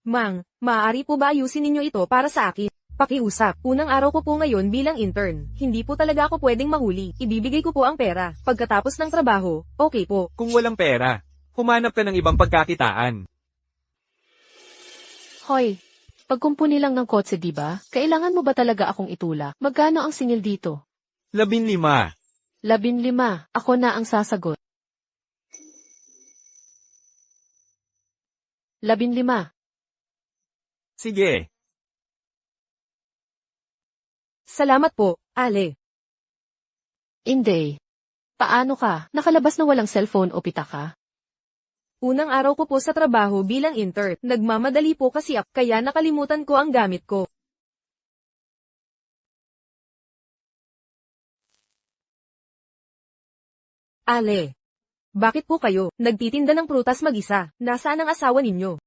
Mang, maaari po ba ayusin ninyo ito para sa akin? Pakiusap, unang araw ko po ngayon bilang intern. Hindi po talaga ako pwedeng mahuli. Ibibigay ko po ang pera. Pagkatapos ng trabaho, okay po. Kung walang pera, humanap ka ng ibang pagkakitaan. Hoy, pagkumpuni lang ng kotse diba? Kailangan mo ba talaga akong itulak? Magkano ang singil dito? 15. 15. Ako na ang sasagot. 15. Sige. Salamat po, Ale. Hindi. Paano ka? Nakalabas na walang cellphone o pitaka? Unang araw ko po sa trabaho bilang intern. Nagmamadali po kasi ako, kaya nakalimutan ko ang gamit ko. Ale. Bakit po kayo nagtitinda ng prutas mag-isa? Nasaan ang asawa ninyo?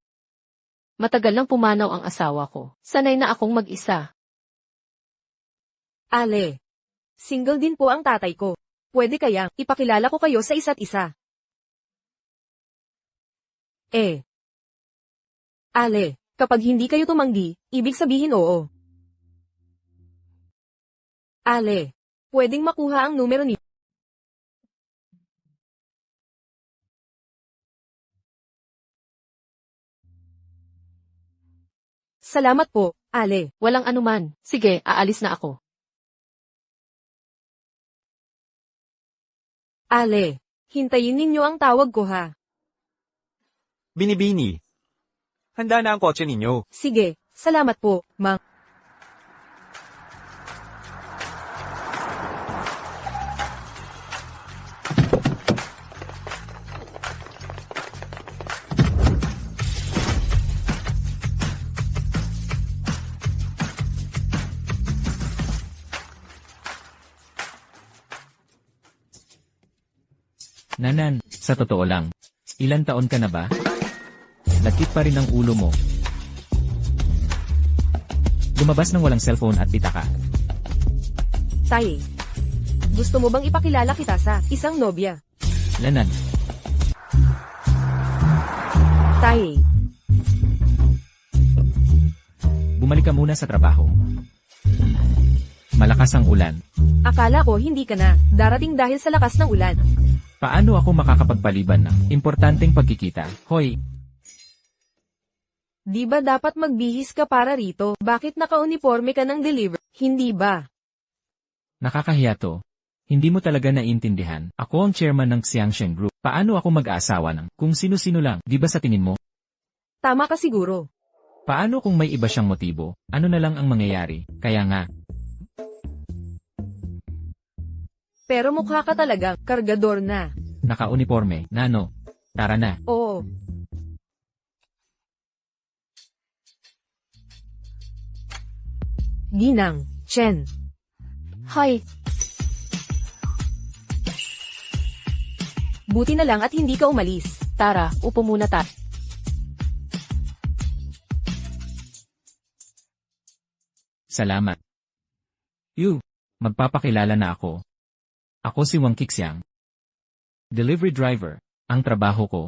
Matagal nang pumanaw ang asawa ko. Sanay na akong mag-isa. Ale. Single din po ang tatay ko. Pwede kayang ipakilala ko kayo sa isa't isa. Ale, kapag hindi kayo tumanggi, ibig sabihin oo. Ale, pwedeng makuha ang numero ni... Salamat po, Ale. Walang anuman. Sige, aalis na ako. Ale, hintayin ninyo ang tawag ko ha. Binibini. Handa na ang kotse ninyo. Sige, salamat po, Mang. Nanan, sa totoo lang. Ilan taon ka na ba? Lakit pa rin ang ulo mo. Lumabas ng walang cellphone at pitaka. Tay. Gusto mo bang ipakilala kita sa isang nobya? Lanan, Tay. bumalik ka muna sa trabaho. Malakas ang ulan. Akala ko hindi ka na darating dahil sa lakas ng ulan. Paano ako makakapagpaliban ng importanteng pagkikita? Hoy, Di ba dapat magbihis ka para rito? Bakit naka-uniforme ka ng deliver? Hindi ba? nakakahiya to. Hindi mo talaga naiintindihan. Ako ang chairman ng Xiangsheng Group. Paano ako mag-aasawa ng kung sino-sino lang? Di ba sa tingin mo? Tama ka siguro. Paano kung may iba siyang motibo? Ano na lang ang mangyayari? Kaya nga, Pero mukha ka talagang kargador na. naka-uniforme. Nano, tara na. Oo. Ginang, Chen. Hoy, Buti na lang at hindi ka umalis. Tara, upo muna ta. Salamat. Magpapakilala na ako. Ako si Wang Qixiang. Delivery driver. Ang trabaho ko.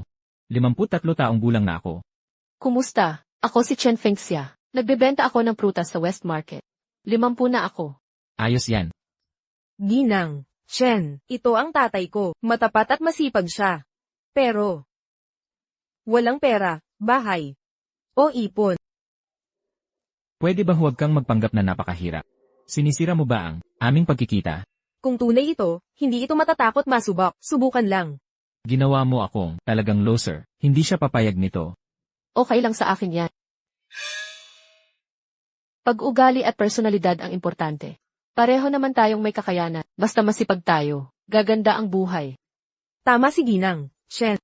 53 taong gulang na ako. Kumusta? Ako si Chen Fengxia. Nagbebenta ako ng prutas sa West Market. 50 na ako. Ayos yan. Ginang, Chen. Ito ang tatay ko. Matapat at masipag siya. Pero, walang pera, bahay, o ipon. Pwede ba huwag kang magpanggap na napakahirap? Sinisira mo ba ang aming pagkikita? Kung tunay ito, hindi ito matatakot masubok. Subukan lang. Ginawa mo akong talagang loser. Hindi siya papayag nito. Okay lang sa akin yan. Pag-ugali at personalidad ang importante. Pareho naman tayong may kakayanan. Basta masipag tayo. Gaganda ang buhay. Tama si Ginang, Chen.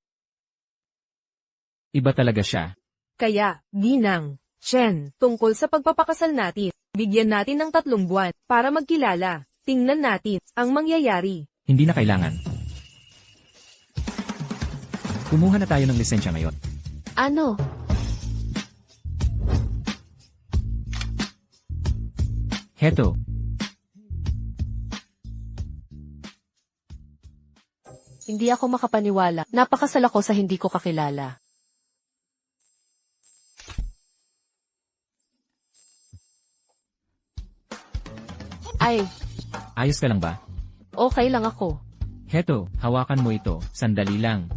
Iba talaga siya. Kaya, Ginang, Chen, tungkol sa pagpapakasal natin, bigyan natin ng 3 buwan para magkilala. Tingnan natin ang mangyayari. Hindi na kailangan. Kumuha na tayo ng lisensya ngayon. Ano? Heto. Hindi ako makapaniwala. Napakasal ako sa hindi ko kakilala. Ay, Ayos ka lang ba? okay lang ako. Heto, hawakan mo ito, sandali lang.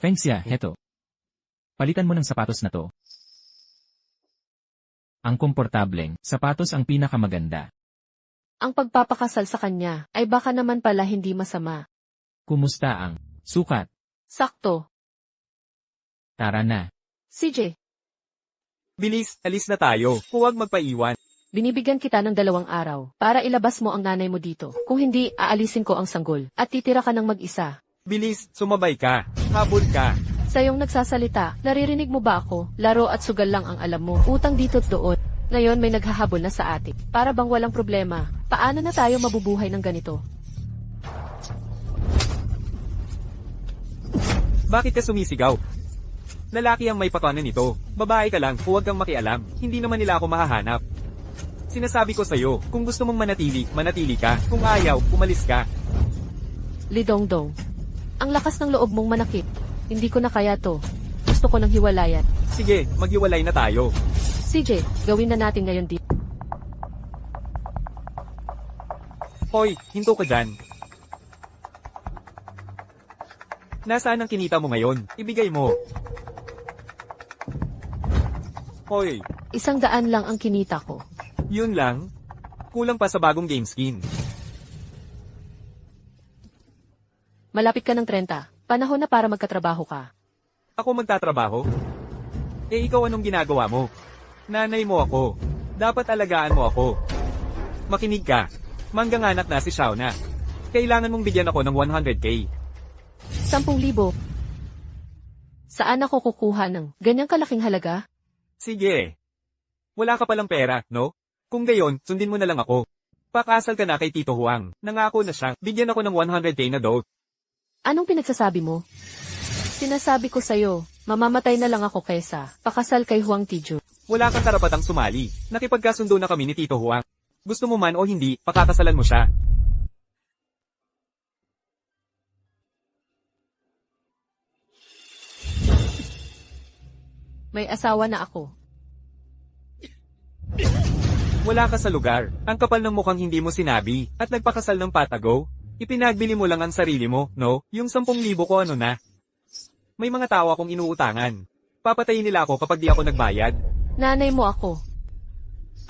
Fengxia, heto. Palitan mo ng sapatos na to. Ang komportableng, sapatos ang pinakamaganda. Ang pagpapakasal sa kanya ay baka naman pala hindi masama. Kumusta ang sukat? Sakto. Tara na. CJ, Bilis, alis na tayo. Huwag magpaiwan. binibigyan kita ng 2 araw para ilabas mo ang nanay mo dito. Kung hindi, aalisin ko ang sanggol at titira ka ng mag-isa. Bilis, sumabay ka. Habol ka. Sa iyong nagsasalita, naririnig mo ba ako? Laro at sugal lang ang alam mo. Utang dito't doon. Ngayon may naghahabol na sa atin. Para bang walang problema. Paano na tayo mabubuhay ng ganito? Bakit ka sumisigaw? Lalaki ang may pakanan nito. Babae ka lang, huwag kang makialam. Hindi naman nila ako mahahanap. Sinasabi ko sa'yo, kung gusto mong manatili, manatili ka. Kung ayaw, umalis ka. Lidongdong. Ang lakas ng loob mong manakit. Hindi ko na kaya to. Gusto ko ng hiwalayan. Sige, maghiwalay na tayo. CJ, gawin na natin ngayon dito. Hoy, hinto ka dyan. Nasaan ang kinita mo ngayon? Ibigay mo. Hoy, 100 lang ang kinita ko. yun lang? Kulang pa sa bagong game skin. Malapit ka ng 30. Panahon na para magkatrabaho ka. Ako magtatrabaho? Eh ikaw anong ginagawa mo? Nanay mo ako. Dapat alagaan mo ako. Makinig ka. Mangganganak na si Shauna. Kailangan mong bigyan ako ng 100k. 10,000. Saan ako kukuha ng ganyang kalaking halaga? Sige. Wala ka palang pera, no? Kung gayon, sundin mo na lang ako. Pakasal ka na kay Tito Huang. Nangako na siya. Bigyan ako ng 100k na dote. Anong pinagsasabi mo? Sinasabi ko sa'yo, mamamatay na lang ako kesa pakasal kay Huang Tiju. Wala kang karapatang sumali. Nakipagkasundo na kami ni Tito Huang. Gusto mo man o hindi, pakakasalan mo siya. May asawa na ako. Wala ka sa lugar. Ang kapal ng mukhang hindi mo sinabi. At nagpakasal ng patago. Ipinagbili mo lang ang sarili mo, no? Yung 10,000 ko ano na. May mga tao akong inuutangan. Papatayin nila ako kapag di ako nagbayad. Nanay mo ako.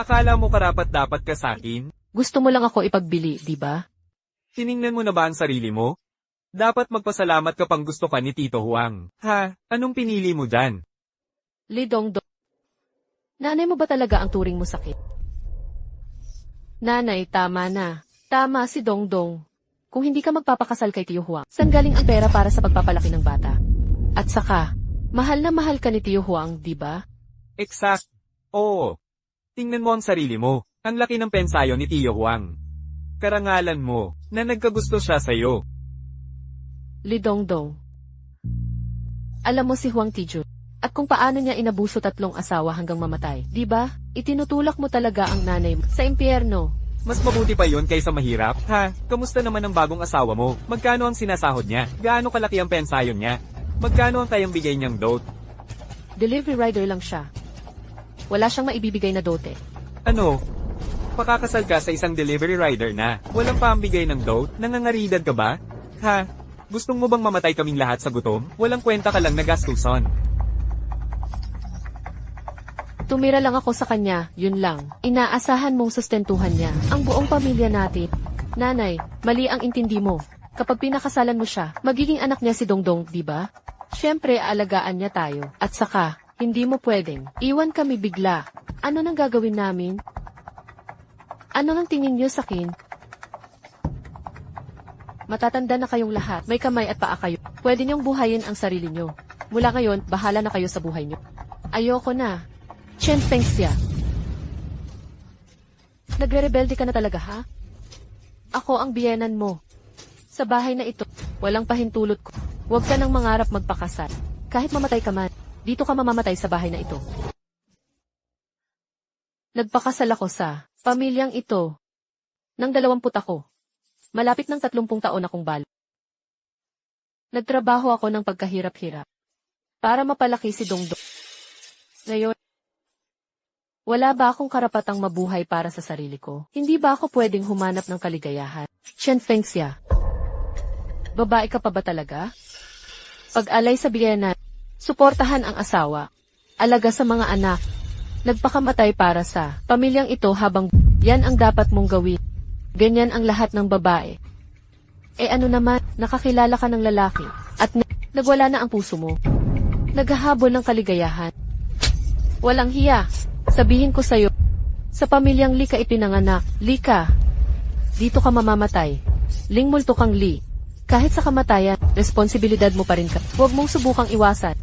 Akala mo karapat-dapat ka sa akin? Gusto mo lang ako ipagbili, di ba? Tiningnan mo na ba ang sarili mo? Dapat magpasalamat ka pang gusto ka ni Tito Huang. Ha? Anong pinili mo dyan? Lidongdong. Nanay mo ba talaga ang turing mo sakit? Nanay, tama na. Tama si Dongdong. Kung hindi ka magpapakasal kay Tio Huang, saan galing ang pera para sa pagpapalaki ng bata? At saka, mahal na mahal ka ni Tio Huang, di ba? Exact. Oo. Tingnan mo ang sarili mo. Ang laki ng pensayo ni Tio Huang. Karangalan mo, na nagkagusto siya sa'yo. Lidongdong. Alam mo si Huang Tiju. At kung paano niya inabuso 3 asawa hanggang mamatay, di ba? Itinutulak mo talaga ang nanay mo sa impyerno. Mas mabuti pa yon kaysa mahirap. Ha? Kamusta naman ang bagong asawa mo? Magkano ang sinasahod niya? Gaano kalaki ang pensayon niya? Magkano ang kayang bigay niyang dote? Delivery rider lang siya. Wala siyang maibibigay na dote. Ano? Pakakasal ka sa isang delivery rider na. Walang pambigay ng dote? Nangangaridad ka ba? Ha? Gustong mo bang mamatay kaming lahat sa gutom? Walang kwenta ka lang na gastuson. Tumira lang ako sa kanya, yun lang. Inaasahan mong sustentuhan niya ang buong pamilya natin. Nanay, mali ang intindi mo. Kapag pinakasalan mo siya, magiging anak niya si Dongdong, di ba? Siyempre, aalagaan niya tayo. At saka, hindi mo pwedeng iwan kami bigla. Ano nang gagawin namin? Ano nang tingin niyo sa akin? Matatanda na kayong lahat, may kamay at paa kayo. Pwede niyong buhayin ang sarili niyo. Mula ngayon, bahala na kayo sa buhay niyo. Ayoko na. Chen Fengxia. Nagre-rebelde ka na talaga, ha? Ako ang biyenan mo. Sa bahay na ito, walang pahintulot ko. Huwag ka nang mangarap magpakasal. Kahit mamatay ka man, dito ka mamamatay sa bahay na ito. Nagpakasal ako sa pamilyang ito. Nang 20 ako. Malapit ng 30 taon akong balo. Nagtrabaho ako ng pagkahirap-hirap. Para mapalaki si Dongdong. Ngayon, wala ba akong karapatang mabuhay para sa sarili ko? Hindi ba ako pwedeng humanap ng kaligayahan? Chen Fengxia. Babae ka pa ba talaga? Pag-alay sa biyenan, suportahan ang asawa, alaga sa mga anak, nagpakamatay para sa pamilyang ito habang yan ang dapat mong gawin. Ganyan ang lahat ng babae. Ano naman, nakakilala ka ng lalaki, at nagwala na ang puso mo. Naghahabol ng kaligayahan. Walang hiya. Sabihin ko sa'yo, sa pamilyang Li ka ipinanganak, Li ka. Dito ka mamamatay. Ling multo kang Li. Kahit sa kamatayan, responsibilidad mo pa rin ka. Huwag mong subukang iwasan.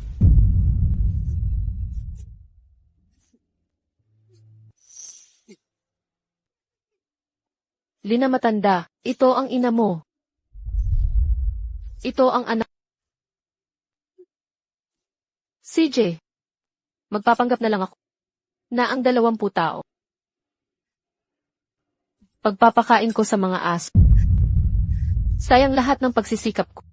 Li na matanda, ito ang ina mo. Ito ang anak. CJ, magpapanggap na lang ako na ang 20 tao. Pagpapakain ko sa mga aso. Sayang lahat ng pagsisikap ko.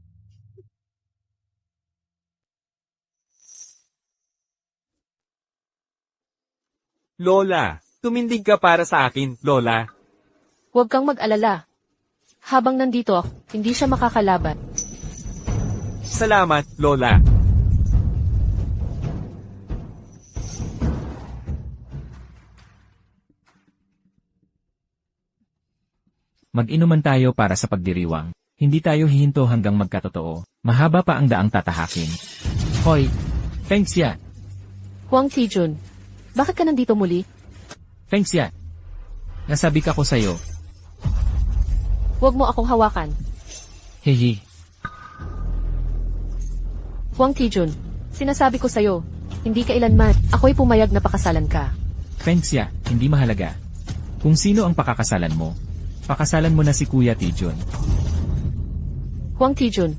Lola, tumindig ka para sa akin, Lola. Huwag kang mag-alala. Habang nandito ako, hindi siya makakalaban. Salamat, Lola. Mag-inuman tayo para sa pagdiriwang. Hindi tayo hihinto hanggang magkatotoo. Mahaba pa ang daang tatahakin. Hoy, Fengxia! Huang Tijun, bakit ka nandito muli? Fengxia! Nasabi ka ko sa'yo. Huwag mo akong hawakan. Hehe. Huang Tijun, sinasabi ko sa'yo, hindi kailanman, ako'y pumayag na pakasalan ka. Fengxia, hindi mahalaga. Kung sino ang pakakasalan mo, pakasalan mo na si Kuya Tijun. Huang Tijun,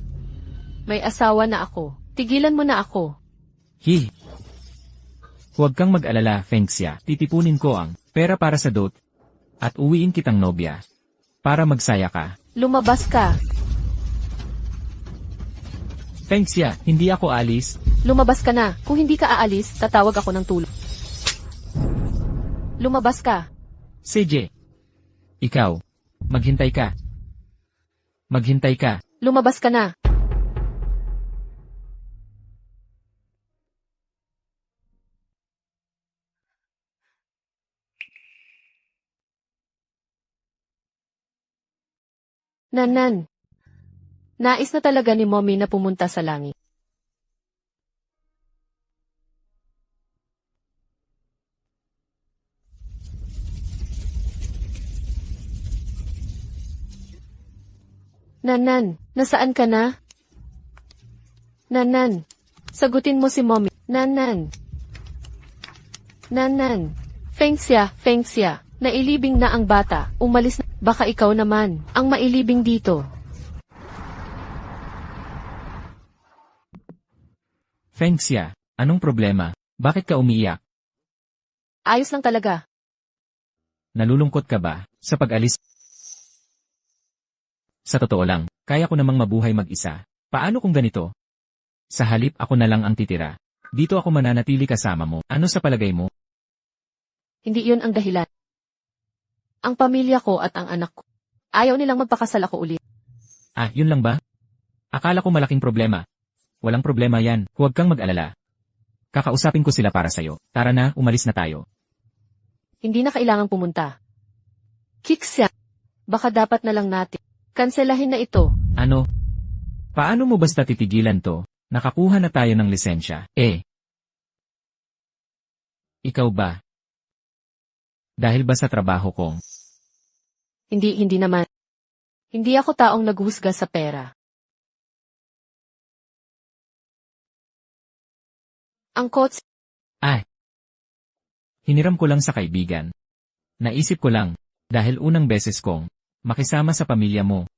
may asawa na ako. Tigilan mo na ako. Hi. Huwag kang mag-alala, Fengxia. Titipunin ko ang pera para sa dot at uwiin kitang nobya para magsaya ka. Lumabas ka. Fengxia, hindi ako alis. Lumabas ka na. Kung hindi ka aalis, tatawag ako ng tulong. Lumabas ka. CJ. Ikaw. Maghintay ka. Maghintay ka. Lumabas ka na. Nanan. Nais na talaga ni Mommy na pumunta sa langit. Nanan, nasaan ka na? Nanan, sagutin mo si Mommy. Nanan. Nanan. Fengxia, Fengxia. Nailibing na ang bata. Umalis na. Baka ikaw naman ang mailibing dito. Fengxia, anong problema? Bakit ka umiiyak? Ayos lang talaga. Nalulungkot ka ba sa pag-alis? Sa totoo lang, kaya ko namang mabuhay mag-isa. Paano kung ganito? Sa halip ako na lang ang titira. Dito ako mananatili kasama mo. Ano sa palagay mo? Hindi yun ang dahilan. Ang pamilya ko at ang anak ko. Ayaw nilang magpakasal ako ulit. Ah, yun lang ba? Akala ko malaking problema. Walang problema yan, huwag kang mag-alala. Kakausapin ko sila para sa'yo. Tara na, umalis na tayo. Hindi na kailangang pumunta. Kixia, baka dapat na lang natin. Kanselahin na ito. Ano? Paano mo basta titigilan to? Nakakuha na tayo ng lisensya. Ikaw ba? Dahil ba sa trabaho kong? Hindi naman. Hindi ako taong naghusga sa pera. Ang coach, Hiniram ko lang sa kaibigan. Naisip ko lang, dahil unang beses kong makisama sa pamilya mo.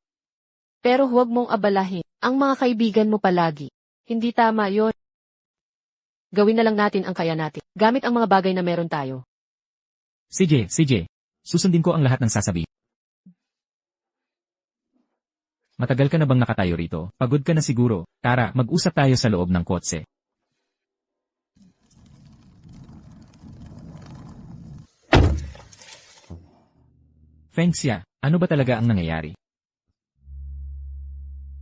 pero huwag mong abalahin. Ang mga kaibigan mo palagi. Hindi tama yon. Gawin na lang natin ang kaya natin. Gamit ang mga bagay na meron tayo. CJ, susundin ko ang lahat ng sasabi. Matagal ka na bang nakatayo rito? Pagod ka na siguro. Tara, mag-usap tayo sa loob ng kotse. Fengxia, ano ba talaga ang nangyayari?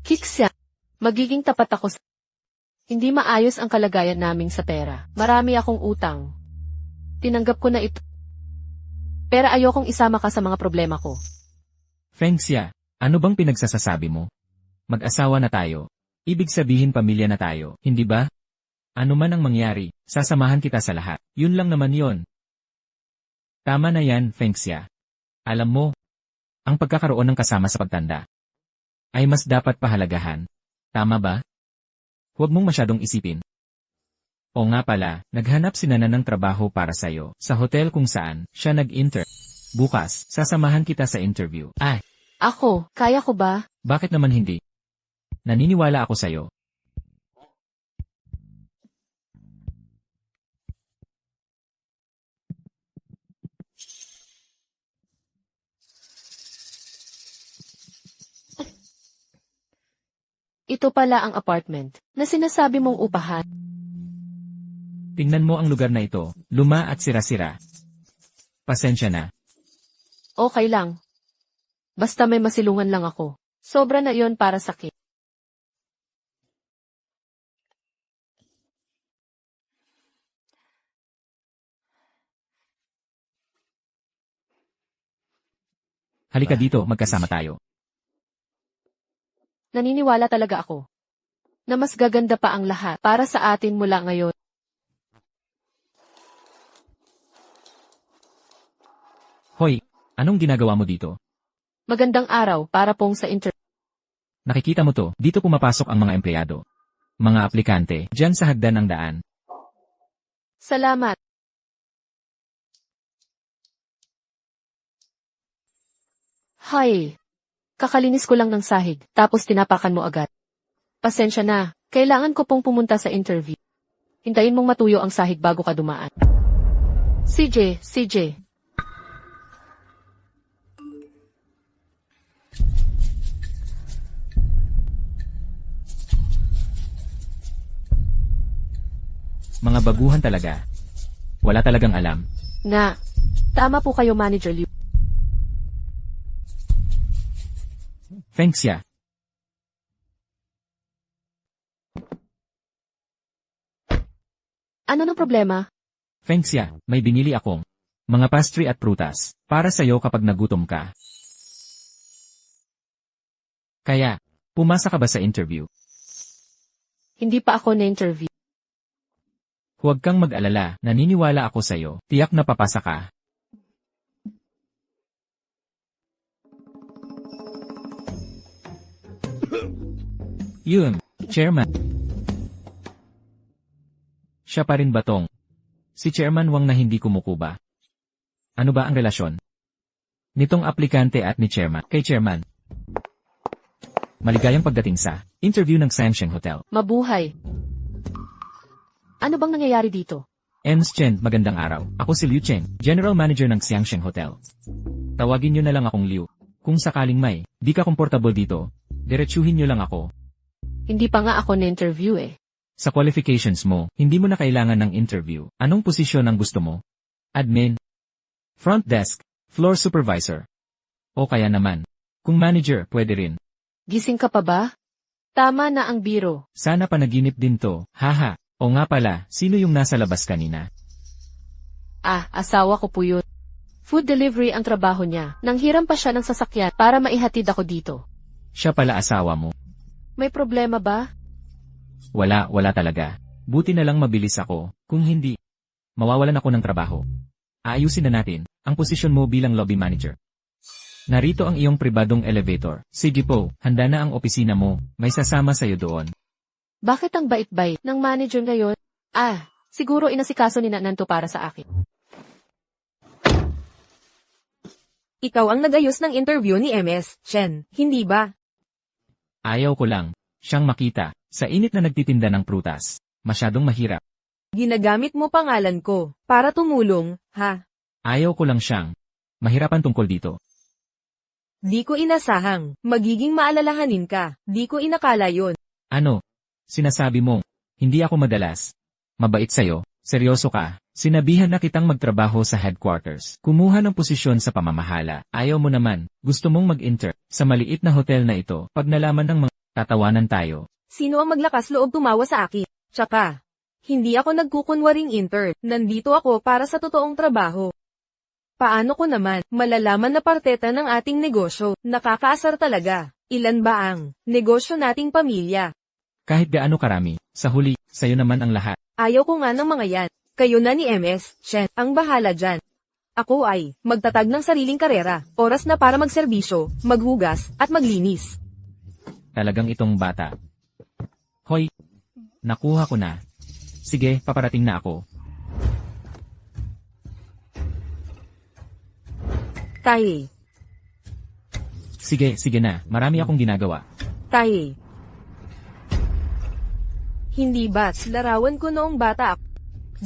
Kixia, magiging tapat ako sa... Hindi maayos ang kalagayan naming sa pera. Marami akong utang. Tinanggap ko na ito. Pero ayokong isama ka sa mga problema ko. Fengxia, ano bang pinagsasasabi mo? Mag-asawa na tayo. Ibig sabihin pamilya na tayo, hindi ba? Ano man ang mangyari, sasamahan kita sa lahat. Yun lang naman yon. Tama na yan, Fengxia. Alam mo, ang pagkakaroon ng kasama sa pagtanda ay mas dapat pahalagahan. Tama ba? Huwag mong masyadong isipin. O nga pala, naghanap si Nana ng trabaho para sa'yo sa hotel kung saan siya nag-intern. Bukas, sasamahan kita sa interview. Ay, Ako, kaya ko ba? bakit naman hindi? Naniniwala ako sa'yo. Ito pala ang apartment na sinasabi mong upahan. Tingnan mo ang lugar na ito, luma at sira-sira. Pasensya na. Okay lang. Basta may masilungan lang ako. Sobra na yon para sa akin. Halika dito, magkasama tayo. Naniniwala talaga ako na mas gaganda pa ang lahat para sa atin mula ngayon. Hoy, anong ginagawa mo dito? Magandang araw para pong sa interview. Nakikita mo to, dito pumapasok ang mga empleyado. Mga aplikante, dyan sa hagdan ng daan. Salamat. Hay. Kakalinis ko lang ng sahig, tapos tinapakan mo agad. Pasensya na, kailangan ko pong pumunta sa interview. Hintayin mong matuyo ang sahig bago ka dumaan. CJ. Mga baguhan talaga. Wala talagang alam. Tama po kayo, Manager Liu. Fengxia, Ano ng problema? Fengxia, may binili akong mga pastry at prutas para sa'yo kapag nagutom ka. Kaya, pumasa ka ba sa interview? Hindi pa ako na-interview. Huwag kang mag-alala, naniniwala ako sa'yo, tiyak na papasa ka. Yun, Chairman. Siya pa rin ba tong? Si Chairman Wang na hindi kumukuba. Ano ba ang relasyon nitong aplikante at ni Chairman kay Chairman? Maligayang pagdating sa interview ng Xiangsheng Hotel. Mabuhay. Ano bang nangyayari dito? Ems Chen, magandang araw. Ako si Liu Chen, General Manager ng Xiangsheng Hotel. Tawagin niyo na lang akong Liu. Kung sakaling may, di ka komportable dito, diretsuhin niyo lang ako. Hindi pa nga ako na-interview eh. Sa qualifications mo, hindi mo na kailangan ng interview. Anong posisyon ang gusto mo? Admin? Front desk? Floor supervisor? O kaya naman, kung manager, pwede rin. Gising ka pa ba? Tama na ang biro. Sana panaginip din to, haha. O nga pala, sino yung nasa labas kanina? Asawa ko po yun. Food delivery ang trabaho niya. Nanghiram pa siya ng sasakyan para maihatid ako dito. Siya pala asawa mo. May problema ba? Wala talaga. Buti na lang mabilis ako, kung hindi, mawawalan ako ng trabaho. Aayusin na natin ang posisyon mo bilang lobby manager. Narito ang iyong pribadong elevator. Sige po, handa na ang opisina mo, may sasama sa'yo doon. Bakit ang bait-bait ng manager ngayon? Siguro inasikaso ni Nanto para sa akin. Ikaw ang nagayos ng interview ni MS Chen, hindi ba? Ayaw ko lang siyang makita sa init na nagtitinda ng prutas. Masyadong mahirap. Ginagamit mo pangalan ko para tumulong, ha? Ayaw ko lang siyang mahirapan tungkol dito. Di ko inasahang magiging maalalahanin ka. Di ko inakala yon. Ano? Sinasabi mo, hindi ako madalas mabait sa'yo, seryoso ka, Sinabihan na kitang magtrabaho sa headquarters. Kumuha ng posisyon sa pamamahala. Ayaw mo naman. Gusto mong mag-intern sa maliit na hotel na ito. Pag nalaman ng mga tatawanan tayo. Sino ang maglakas loob tumawa sa akin? Tsaka, hindi ako nagkukunwaring intern. Nandito ako para sa totoong trabaho. Paano ko naman malalaman na parteta ng ating negosyo? Nakakaasar talaga. Ilan ba ang negosyo nating pamilya? Kahit gaano karami. Sa huli, sayo naman ang lahat. Ayaw ko nga ng mga yan. Kayo na ni MS, Shen, ang bahala dyan. Ako ay magtatag ng sariling karera. Oras na para magserbisyo, maghugas, at maglinis. Talagang itong bata. Hoy, nakuha ko na. Sige, paparating na ako. Tae, Sige na. Marami akong ginagawa. tae. Hindi ba't larawan ko noong bata ako?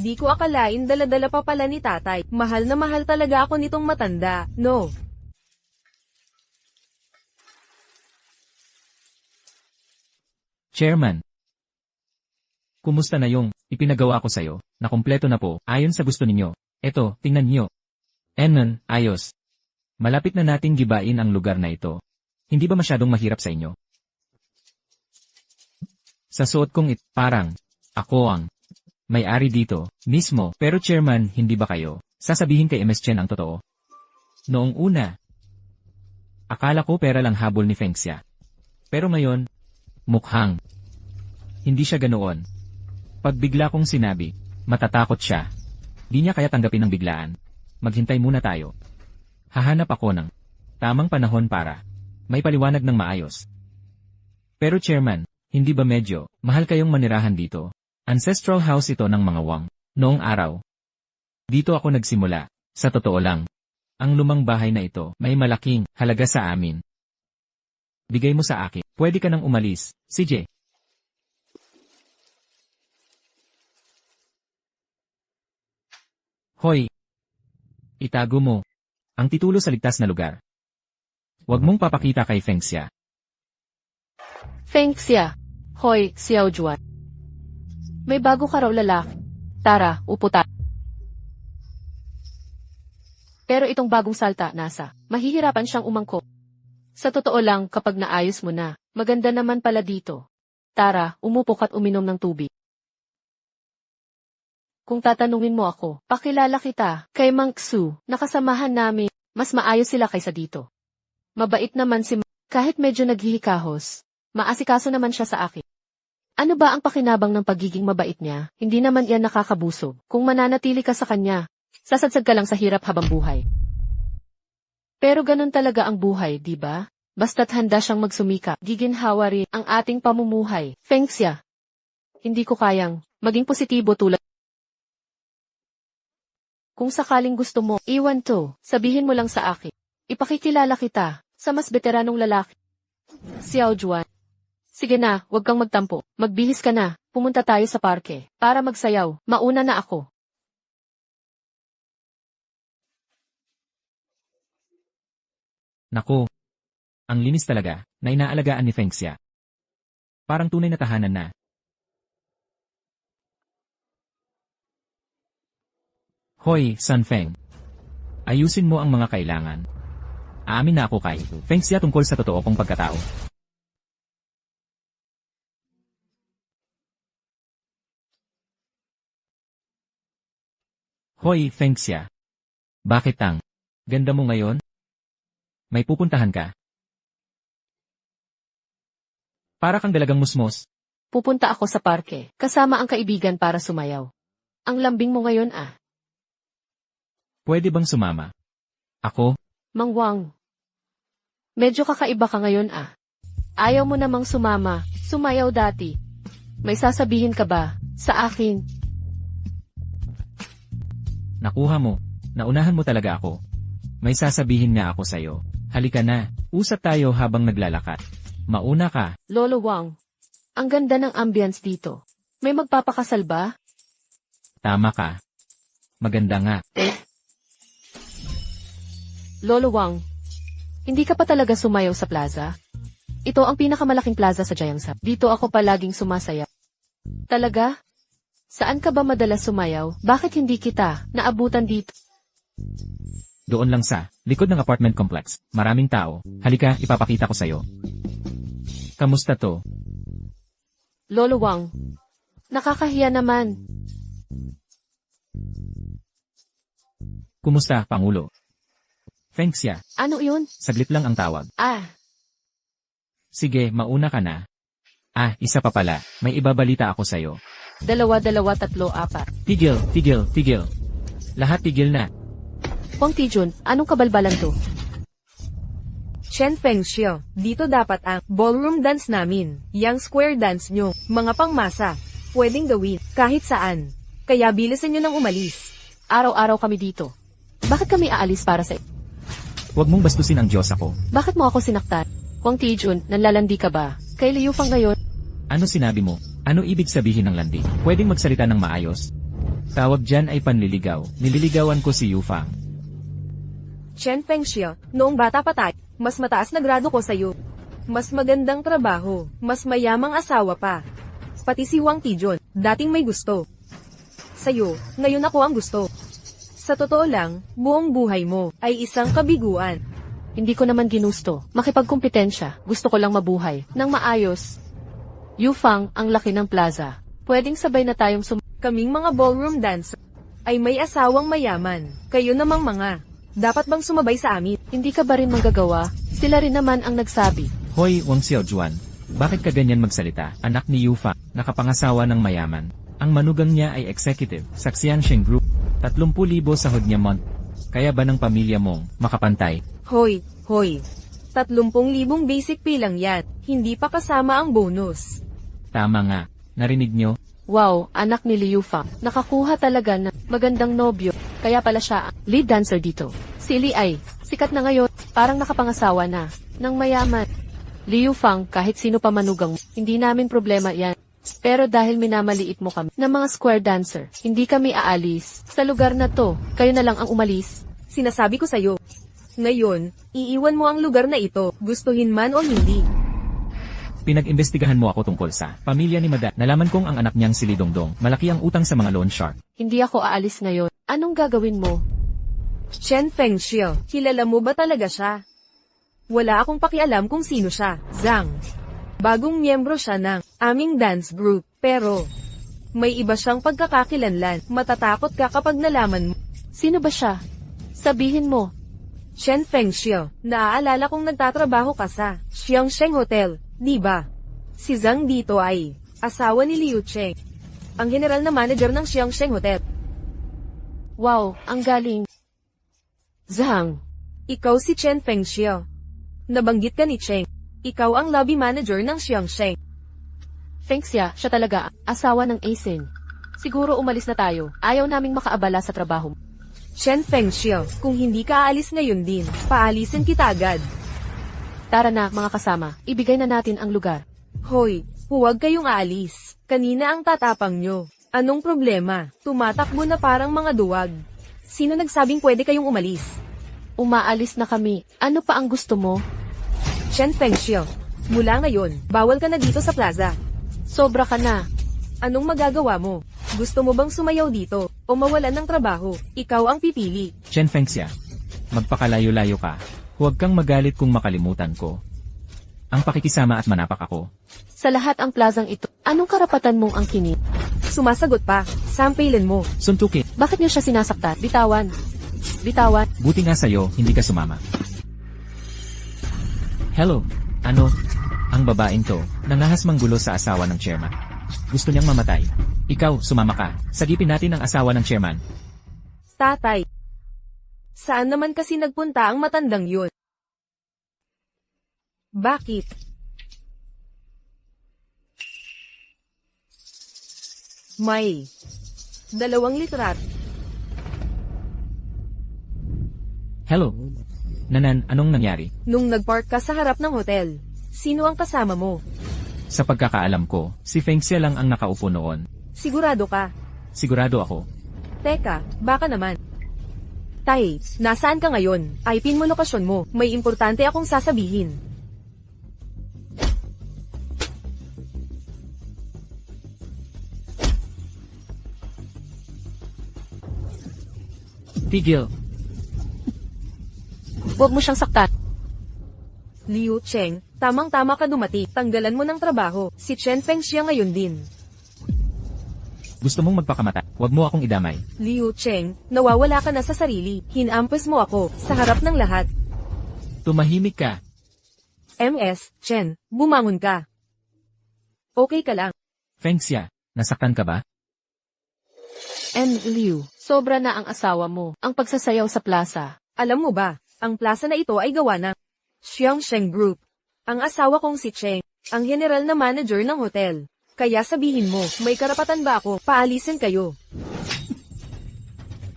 Di ko akalain dala-dala pa pala ni tatay. Mahal na mahal talaga ako nitong matanda, no? Chairman. Kumusta na yung ipinagawa ko sa'yo? Nakumpleto na po, ayon sa gusto ninyo. Eto, tingnan niyo. Enon, ayos. Malapit na nating gibain ang lugar na ito. Hindi ba masyadong mahirap sa inyo? Sa suot kong parang, ako ang may-ari dito, mismo. Pero chairman, hindi ba kayo? Sasabihin kay MS Chen ang totoo. Noong una, akala ko pera lang habol ni Fengxia. Pero ngayon, mukhang hindi siya ganoon. Pag bigla kong sinabi, matatakot siya. Di niya kaya tanggapin ng biglaan. Maghintay muna tayo. Hahanap ako ng tamang panahon para may paliwanag ng maayos. Pero chairman, hindi ba medyo mahal kayong manirahan dito? Ancestral house ito ng mga Wang. Noong araw, dito ako nagsimula. Sa totoo lang, ang lumang bahay na ito may malaking halaga sa amin. Bigay mo sa akin. Pwede ka nang umalis, CJ. Hoy! Itago mo ang titulo sa ligtas na lugar. Huwag mong papakita kay Fengxia. Fengxia. Hoy, Xiao Juan. May bago ka raw lalaki. Tara, upo ta. Pero itong bagong salta, nasa. Mahihirapan siyang umangkop. Sa totoo lang, kapag naayos mo na, maganda naman pala dito. Tara, umupo ka't uminom ng tubig. Kung tatanungin mo ako, pakilala kita, kay Mang Xu, nakasamahan namin, mas maayos sila kaysa dito. Mabait naman si kahit medyo naghihikahos, maasikaso naman siya sa akin. Ano ba ang pakinabang ng pagiging mabait niya? Hindi naman yan nakakabusog. Kung mananatili ka sa kanya, sasadsag ka lang sa hirap habang buhay. Pero ganun talaga ang buhay, di ba? Basta't handa siyang magsumika, giginhawa rin ang ating pamumuhay. Fengxia, hindi ko kayang maging positibo tulad. Kung sakaling gusto mo, iwan to, sabihin mo lang sa akin. Ipakikilala kita sa mas veteranong lalaki. Xiao Juan. Sige na, huwag kang magtampo. Magbihis ka na, pumunta tayo sa parke. Para magsayaw, mauna na ako. Naku! Ang linis talaga, na inaalagaan ni Fengxia. Parang tunay na tahanan na. Hoy, San Feng. Ayusin mo ang mga kailangan. Aamin na ako kay Fengxia tungkol sa totoo kong pagkatao. Hoy, Fengxia. Bakit ang ganda mo ngayon? May pupuntahan ka? Para kang dalagang musmos. Pupunta ako sa parke, kasama ang kaibigan para sumayaw. Ang lambing mo ngayon ah. Pwede bang sumama? Ako? Mang Wang. Medyo kakaiba ka ngayon ah. Ayaw mo namang sumama, sumayaw dati. May sasabihin ka ba sa akin? Nakuha mo. Naunahan mo talaga ako. May sasabihin nga ako sa'yo. Halika na, usap tayo habang naglalakad. Mauna ka. Lolo Wang. Ang ganda ng ambience dito. May magpapakasal ba? Tama ka. Maganda nga. Lolo Wang. Hindi ka pa talaga sumayaw sa plaza? Ito ang pinakamalaking plaza sa Jiangsa. Dito ako palaging sumasaya. Talaga? Saan ka ba madalas sumayaw? Bakit hindi kita naabutan dito? Doon lang sa likod ng apartment complex. Maraming tao. Halika, ipapakita ko sa'yo. Kamusta to? Lolo Wang. Nakakahiya naman. Kumusta, Pangulo? Thanks ya. Ano yun? Saglit lang ang tawag. Sige, mauna ka na. Isa pa pala. May ibabalita ako sa'yo. 2, 2, 3, 4. Tigil, tigil, tigil. Lahat tigil na. Huang Tijun, anong kabalbalan to? Chen Fengxiu, dito dapat ang ballroom dance namin. Yang square dance nyo, mga pangmasa. Pwedeng gawin, kahit saan. Kaya bilisan nyo nang umalis. Araw-araw kami dito. Bakit kami aalis para sa... Huwag mong bastusin ang Diyos ako. Bakit mo ako sinaktan? Huang Tijun, nanlalandi ka ba? Kay Liu Fang ngayon? Ano sinabi mo? Ano ibig sabihin ng landi? Pwedeng magsalita ng maayos? Tawag dyan ay panliligaw. Nililigawan ko si Yu Fang. Chen Fengxiu, noong bata pa tayo, mas mataas na grado ko sa'yo. Mas magandang trabaho, mas mayamang asawa pa. Pati si Wang Tijun, dating may gusto. Sa'yo, ngayon ako ang gusto. Sa totoo lang, buong buhay mo ay isang kabiguan. Hindi ko naman ginusto. Makipagkumpetensya. Gusto ko lang mabuhay. Nang maayos. Yu Fang, ang laki ng plaza. Pwedeng sabay na tayong Kaming mga ballroom dancer ay may asawang mayaman. Kayo namang mga. Dapat bang sumabay sa amin? Hindi ka ba rin magagawa? Sila rin naman ang nagsabi. Hoy, Wang Xiaojuan. Bakit ka ganyan magsalita? Anak ni Yu Fang, nakapangasawa ng mayaman. Ang manugang niya ay executive sa Xiansheng Group. 30,000 sahod niya month. Kaya ba ng pamilya mong makapantay? Hoy, 30,000 basic pay lang yan. Hindi pa kasama ang bonus. Tama nga. Narinig nyo? Wow, anak ni Liu Fang. Nakakuha talaga ng magandang nobyo. Kaya pala siya ang lead dancer dito. Si Li ay sikat na ngayon. Parang nakapangasawa na. Nang mayaman. Liu Fang, kahit sino pa manugang mo, hindi namin problema yan. Pero dahil minamaliit mo kami na mga square dancer, hindi kami aalis. Sa lugar na to, kayo na lang ang umalis. Sinasabi ko sa'yo. Ngayon, iiwan mo ang lugar na ito, gustuhin man o hindi. Pinag-imbestigahan mo ako tungkol sa pamilya ni Mada. Nalaman kong ang anak niyang si Li Dongdong. Malaki ang utang sa mga loan shark. Hindi ako aalis ngayon. Anong gagawin mo? Chen Fengxiu, kilala mo ba talaga siya? Wala akong pakialam kung sino siya, Zhang. Bagong miyembro siya ng aming dance group, pero may iba siyang pagkakakilanlan. Matatakot ka kapag nalaman mo. Sino ba siya? Sabihin mo. Chen Fengxiu, naaalala kong nagtatrabaho ka sa Xiangsheng Hotel, di ba? Si Zhang dito ay asawa ni Liu Cheng, ang general na manager ng Xiangsheng Hotel. Wow, ang galing. Zhang. Ikaw si Chen Fengxiu. Nabanggit ka ni Cheng. Ikaw ang lobby manager ng Xiangsheng. Fengxia, siya talaga, asawa ng Asin. Siguro umalis na tayo. Ayaw naming makaabala sa trabaho. Chen Fengxiu, kung hindi ka aalis ngayon din, paalisin kita agad. Tara na, mga kasama. Ibigay na natin ang lugar. Hoy, huwag kayong aalis. Kanina ang tatapang nyo. Anong problema? Tumatakbo na parang mga duwag. Sino nagsabing pwede kayong umalis? Umaalis na kami. Ano pa ang gusto mo? Chen Fengxiu, mula ngayon, bawal ka na dito sa plaza. Sobra ka na. Anong magagawa mo? Gusto mo bang sumayaw dito, o mawalan ng trabaho? Ikaw ang pipili. Chen Fengxia, magpakalayo-layo ka. Huwag kang magalit kung makalimutan ko. Ang pakikisama at manapak ako. Sa lahat ang plazang ito, anong karapatan mong angkinin? Sumasagot pa, sampilin mo. Suntukin. Bakit niyo siya sinasaktan? Bitawan. Bitawan. Buti nga sa'yo, hindi ka sumama. Hello, ano? Ang babaeng to, nangahas manggulo sa asawa ng chairman. Gusto niyang mamatay. Ikaw, sumama ka. Sagipin natin ang asawa ng chairman. Tatay. Saan naman kasi nagpunta ang matandang yun? Bakit? May 2 litrato. Hello. Nanan, anong nangyari? Nung nagpark ka sa harap ng hotel, sino ang kasama mo? Sa pagkakaalam ko, si Fengxia lang ang nakaupo noon. Sigurado ka? Sigurado ako. Teka, baka naman. Tay, nasaan ka ngayon? Typin mo lokasyon mo, may importante akong sasabihin. Tigil. Huwag mo siyang saktan. Liu Cheng, tamang-tama ka dumating. Tanggalan mo ng trabaho. Si Chen Fengxia ngayon din. Gusto mong magpakamata. Huwag mo akong idamay. Liu Cheng, nawawala ka na sa sarili. Hinampes mo ako, sa harap ng lahat. Tumahimik ka. MS, Chen, bumangon ka. Okay ka lang. Fengxia, nasaktan ka ba? And Liu, sobra na ang asawa mo. Ang pagsasayaw sa plaza. Alam mo ba, ang plaza na ito ay gawa ng Xiangsheng Group. Ang asawa kong si Cheng, ang general na manager ng hotel. Kaya sabihin mo, may karapatan ba ako, paalisin kayo?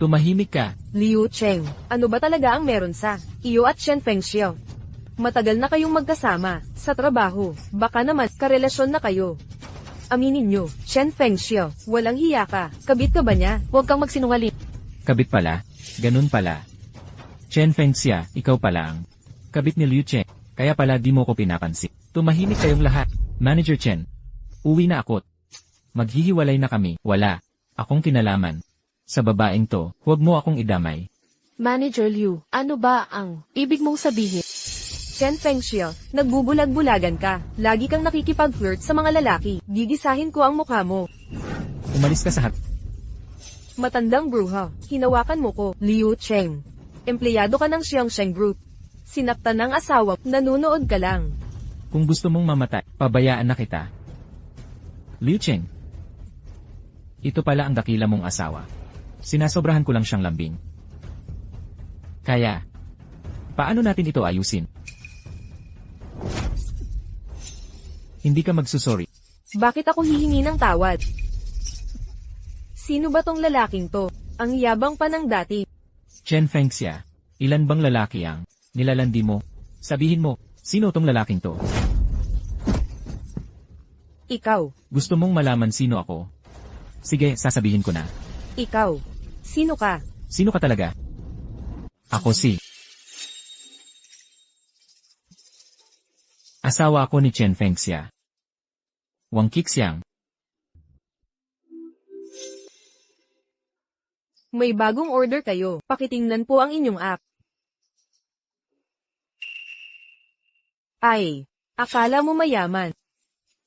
Tumahimik ka. Liu Cheng, ano ba talaga ang meron sa iyo at Chen Fengxiao? Matagal na kayong magkasama, sa trabaho, baka naman, karelasyon na kayo. Aminin nyo, Chen Fengxiao, walang hiya ka, kabit ka ba niya? Huwag kang magsinungaling. Kabit pala. Ganun pala. Chen Fengxia, ikaw pala ang kabit ni Liu Cheng. Kaya pala di mo ko pinapansin. Tumahimik kayong lahat. Manager Chen. Uwi na ako. Maghihiwalay na kami. Wala. Akong kinalaman. Sa babaeng to, huwag mo akong idamay. Manager Liu, ano ba ang ibig mong sabihin? Chen Fengxiao, nagbubulag-bulagan ka. Lagi kang nakikipag-flirt sa mga lalaki. Gigisahin ko ang mukha mo. Umalis ka sa hat. Matandang bruha, hinawakan mo ko, Liu Cheng. Empleyado ka ng Xiangsheng Group. Sinaktan ng asawa, nanunood ka lang. Kung gusto mong mamatay, pabayaan na kita. Liu Cheng. Ito pala ang dakila mong asawa. Sinasobrahan ko lang siyang lambing. Kaya, paano natin ito ayusin? Hindi ka magsusorry. Bakit ako hihingi ng tawad? Sino ba tong lalaking to? Ang yabang pa ng dati. Chen Fengxia, ilan bang lalaki ang nilalandi mo? Sabihin mo, sino tong lalaking to? Ikaw, Gusto mong malaman sino ako? Sige, sasabihin ko na. ikaw. Sino ka? Sino ka talaga? Ako si asawa ako ni Chen Fengxia. Wang Qixiang. May bagong order kayo. Pakitingnan po ang inyong app. Ay, akala mo mayaman.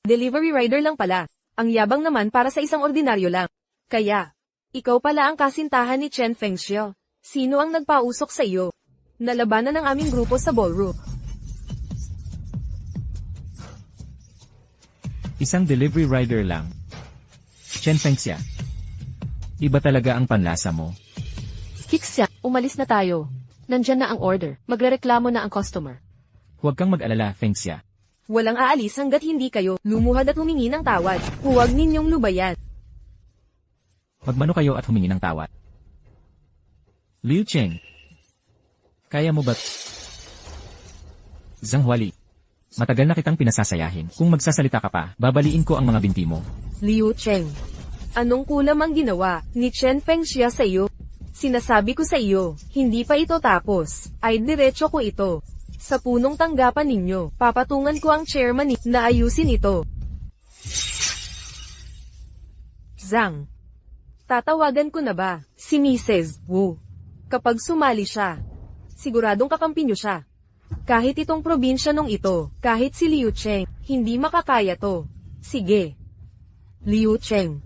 Delivery rider lang pala. Ang yabang naman para sa isang ordinaryo lang. Kaya, ikaw pala ang kasintahan ni Chen Fengxiao. Sino ang nagpausok sa iyo? Nalabanan ng aming grupo sa ballroom. Isang delivery rider lang. Chen Fengxia. Iba talaga ang panlasa mo. Kixia, umalis na tayo. Nandyan na ang order. Magrereklamo na ang customer. Huwag kang mag-alala, Fengxia. Walang aalis hanggat hindi kayo lumuhad at humingi ng tawad. Huwag ninyong lubayan. Magmano kayo at humingi ng tawad. Liu Cheng. Kaya mo ba? Zhang Huali. Matagal na kitang pinasasayahin. Kung magsasalita ka pa, babaliin ko ang mga binti mo. Liu Cheng. Anong kulam ang ginawa ni Chen Fengxia sa iyo? Sinasabi ko sa iyo, hindi pa ito tapos. Ay diretso ko ito. Sa punong tanggapan ninyo, papatungan ko ang chairman na ayusin ito. Zhang. Tatawagan ko na ba si Mrs. Wu? Kapag sumali siya, siguradong kakampi niyo siya. Kahit itong probinsya nung ito, kahit si Liu Cheng, hindi makakaya to. Sige. Liu Cheng.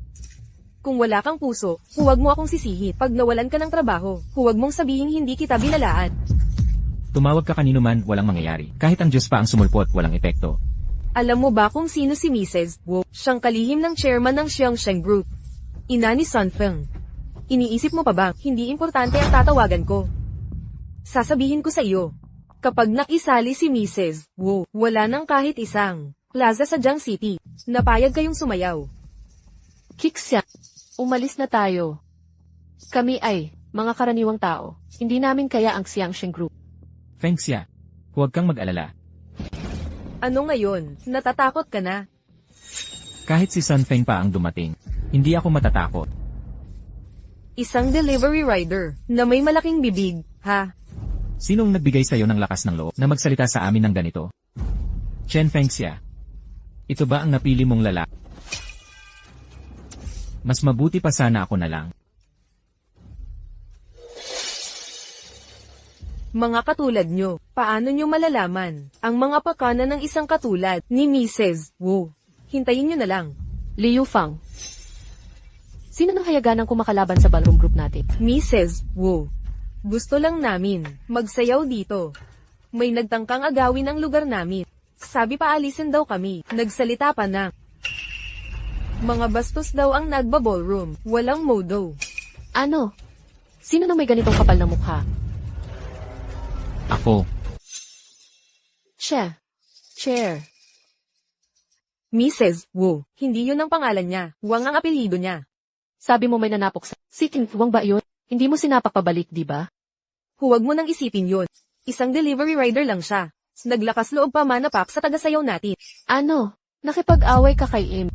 Kung wala kang puso, huwag mo akong sisihin. Pag nawalan ka ng trabaho, huwag mong sabihing hindi kita binalaan. Tumawag ka kanino man, walang mangyayari. Kahit ang Diyos pa ang sumulpot, walang epekto. Alam mo ba kung sino si Mrs. Wu? Siyang kalihim ng chairman ng Xiangsheng Group. Ina ni Sun Feng. Iniisip mo pa ba, hindi importante ang tatawagan ko? Sasabihin ko sa iyo. Kapag nakisali si Mrs. Wu, wala nang kahit isang plaza sa Jiang City. Napayag kayong sumayaw. Kixia, umalis na tayo. Kami ay mga karaniwang tao. Hindi namin kaya ang Xiangsheng Group. Fengxia. Huwag kang mag-alala. Ano ngayon? Natatakot ka na? Kahit si Sun Feng pa ang dumating, hindi ako matatakot. Isang delivery rider na may malaking bibig, ha? Sinong nagbigay sa'yo ng lakas ng loob na magsalita sa amin ng ganito? Chen Fengxia. Ito ba ang napili mong lalaki? Mas mabuti pa sana ako na lang. Mga katulad nyo, paano nyo malalaman ang mga pakana ng isang katulad ni Mrs. Wu? Hintayin nyo na lang. Liu Fang. Sino nang hayaganang kumakalaban sa ballroom group natin? Mrs. Wu, gusto lang namin magsayaw dito. May nagtangkang agawin ang lugar namin. Sabi pa alisin daw kami, nagsalita pa na. Mga bastos daw ang nagba-ballroom, walang modo. Ano? Sino nang may ganitong kapal na mukha? Ako. Chair. Mrs. Wu, hindi yun ang pangalan niya, Wang ang apelyido niya. Sabi mo may nanapok sa... Si Ting Wang ba yun? Hindi mo sinapak pabalik, di ba? Huwag mo nang isipin yun. Isang delivery rider lang siya. Naglakas loob pa manapak sa tagasayaw natin. Ano? Nakipag-away ka kay Em.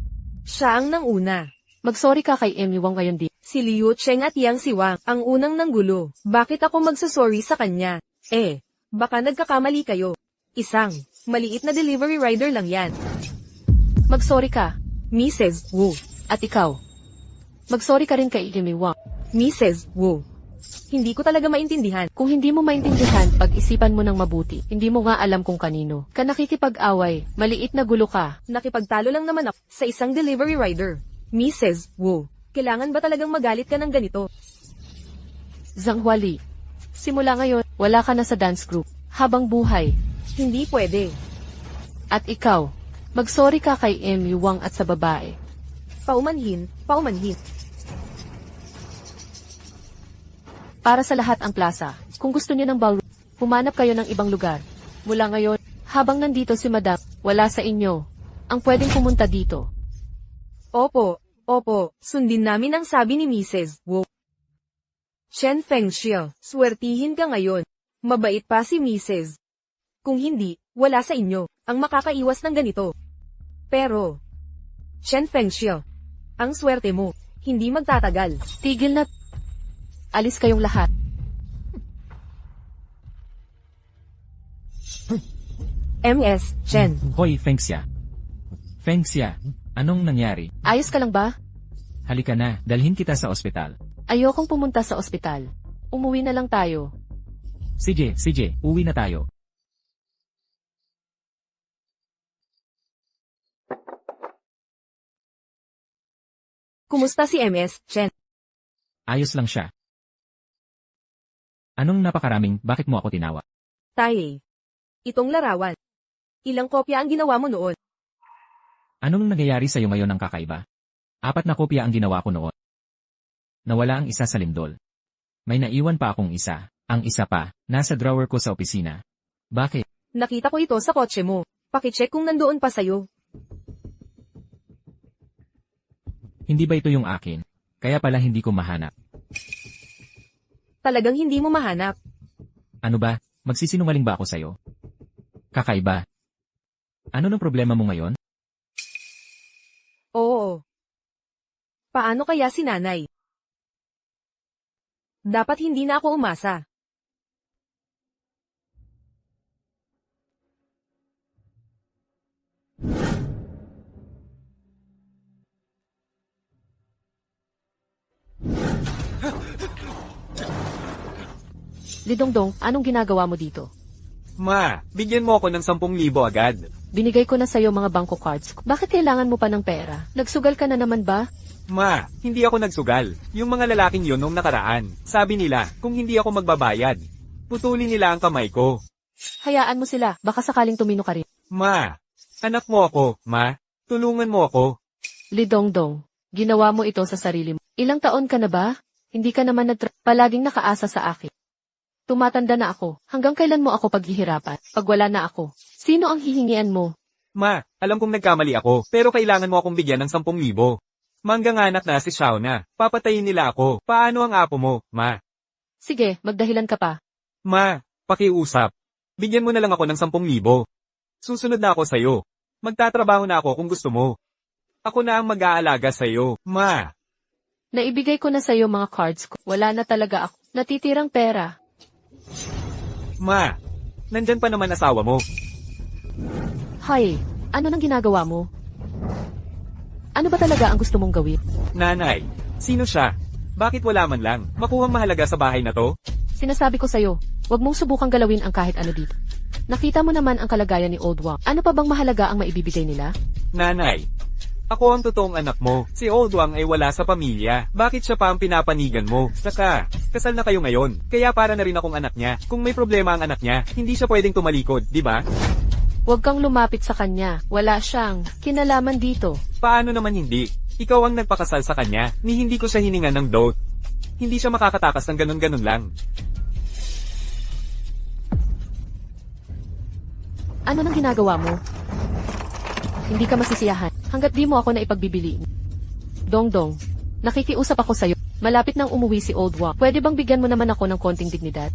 Siya ang nanguna. Mag-sorry ka kay Em Wang ngayon di. Si Liu Cheng at Yang Siwang ang unang nanggulo. Bakit ako magsasorry sa kanya? Baka nagkakamali kayo. Isang maliit na delivery rider lang yan. Mag-sorry ka. Mrs. Wu. At ikaw. Mag-sorry ka rin kay Em Wang. Mrs. Wu. Hindi ko talaga maintindihan. Kung hindi mo maintindihan, pag-isipan mo ng mabuti. Hindi mo nga alam kung kanino. Ka nakikipag-away, maliit na gulo ka. Nakipagtalo lang naman ako sa isang delivery rider. Mrs. Wu. Kailangan ba talagang magalit ka ng ganito? Zhang Huali. Simula ngayon, wala ka na sa dance group. Habang buhay. Hindi pwede. At ikaw, mag-sorry ka kay Em Wang at sa babae. Paumanhin. Para sa lahat ang plaza. Kung gusto niyo ng ballroom, humanap kayo ng ibang lugar. Mula ngayon, habang nandito si Madam, wala sa inyo ang pwedeng pumunta dito. Opo. Sundin namin ang sabi ni Mrs. Wu. Chen Fengxia, swertihin ka ngayon. Mabait pa si Mrs. Kung hindi, wala sa inyo ang makakaiwas ng ganito. Pero, Chen Fengxia, ang swerte mo, hindi magtatagal. Tigil na. Alis kayong lahat. MS, Chen. Hoy, Fengxia. Fengxia, anong nangyari? Ayos ka lang ba? Halika na, dalhin kita sa ospital. Ayokong pumunta sa ospital. Umuwi na lang tayo. Sige, uwi na tayo. Kumusta si MS, Chen? Ayos lang siya. Anong napakaraming, bakit mo ako tinawa? Taye. Itong larawan. Ilang kopya ang ginawa mo noon? Anong nangyayari sa'yo ngayon ng kakaiba? 4 na kopya ang ginawa ko noon. Nawala ang isa sa lindol. May naiwan pa akong isa. Ang isa pa, nasa drawer ko sa opisina. Bakit? Nakita ko ito sa kotse mo. Pakicheck kung nandoon pa sa'yo. Hindi ba ito yung akin? Kaya pala hindi ko mahanap. Talagang hindi mo mahanap. Ano ba? Magsisinungaling ba ako sa'yo? Kakaiba. Ano ng problema mo ngayon? Oo. Paano kaya si nanay? Dapat hindi na ako umasa. Lidongdong, anong ginagawa mo dito? Ma, bigyan mo ako ng 10,000 agad. Binigay ko na sa'yo mga bangko cards. Bakit kailangan mo pa ng pera? Nagsugal ka na naman ba? Ma, hindi ako nagsugal. Yung mga lalaking yun nung nakaraan. Sabi nila, kung hindi ako magbabayad, putulin nila ang kamay ko. Hayaan mo sila, baka sakaling tumino ka rin. Ma, anak mo ako, ma. Tulungan mo ako. Lidongdong, ginawa mo ito sa sarili mo. Ilang taon ka na ba? Hindi ka naman palaging nakaasa sa akin. Tumatanda na ako. Hanggang kailan mo ako paghihirapan? Pag wala na ako, sino ang hihingian mo? Ma, alam kong nagkamali ako, pero kailangan mo akong bigyan ng 10,000. Mangganganak na si Xiao na. Papatayin nila ako. Paano ang apo mo, ma? Sige, magdahilan ka pa. Ma, pakiusap. Bigyan mo na lang ako ng 10,000. Susunod na ako sa'yo. Magtatrabaho na ako kung gusto mo. Ako na ang mag-aalaga sa'yo, ma. Naibigay ko na sa'yo mga cards ko. Wala na talaga ako. Natitirang pera. Ma, nandyan pa naman asawa mo. Hay, ano nang ginagawa mo? Ano ba talaga ang gusto mong gawin? Nanay, sino siya? Bakit wala man lang? Makuhang mahalaga sa bahay na to? Sinasabi ko sa'yo, Huwag mong subukang galawin ang kahit ano dito. Nakita mo naman ang kalagayan ni Old Wang. Ano pa bang mahalaga ang maibibigay nila? Nanay, ako ang totoong anak mo. Si Old Wang ay wala sa pamilya. Bakit siya pa ang pinapanigan mo? Saka, kasal na kayo ngayon. Kaya para na rin akong anak niya. Kung may problema ang anak niya, hindi siya pwedeng tumalikod, di ba? Huwag kang lumapit sa kanya. Wala siyang kinalaman dito. Paano naman hindi? Ikaw ang nagpakasal sa kanya, ni hindi ko siya hiningan ng dote. Hindi siya makakatakas ng ganun-ganun lang. Ano nang ginagawa mo? Hindi ka masisiyahan hanggat di mo ako na ipagbibili. Dongdong, nakikiusap ako sa'yo. Malapit nang umuwi si Old Wang. Pwede bang bigyan mo naman ako ng konting dignidad?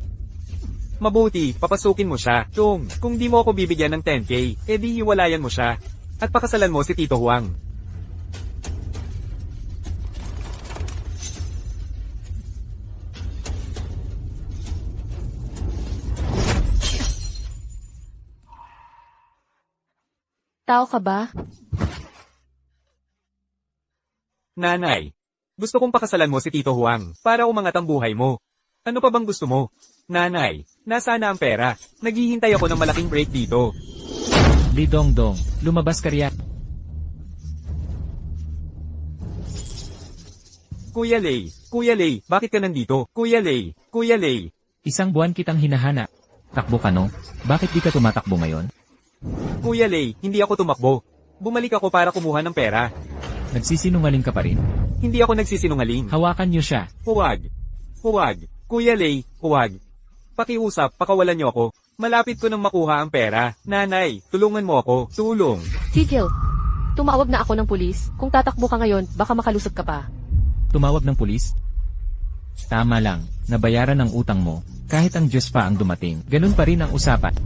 Mabuti, papasukin mo siya. Kung di mo ako bibigyan ng 10k, edi hiwalayan mo siya. At pakasalan mo si Tito Huang. Tao ka ba? Nanay, gusto kong pakasalan mo si Tito Huang para umangat ang buhay mo. Ano pa bang gusto mo? Nanay, nasaan na ang pera? Naghihintay ako ng malaking break dito. Li Dongdong, lumabas ka riyan. Kuya Lei, bakit ka nandito? Kuya Lei. Isang buwan kitang hinahanap. Takbo ka no? Bakit di ka tumatakbo ngayon? Kuya Lei, hindi ako tumakbo. Bumalik ako para kumuha ng pera. Nagsisinungaling ka pa rin. Hindi ako nagsisinungaling. Hawakan niyo siya. Huwag. Kuya Lei, huwag. Pakiusap, pakawalan niyo ako. Malapit ko nang makuha ang pera. Nanay, tulungan mo ako. Tulong. Tigil. Tumawag na ako ng pulis. Kung tatakbo ka ngayon, baka makalusot ka pa. Tumawag ng pulis? Tama lang, nabayaran ang utang mo. Kahit ang Diyos pa ang dumating, ganun pa rin ang usapan.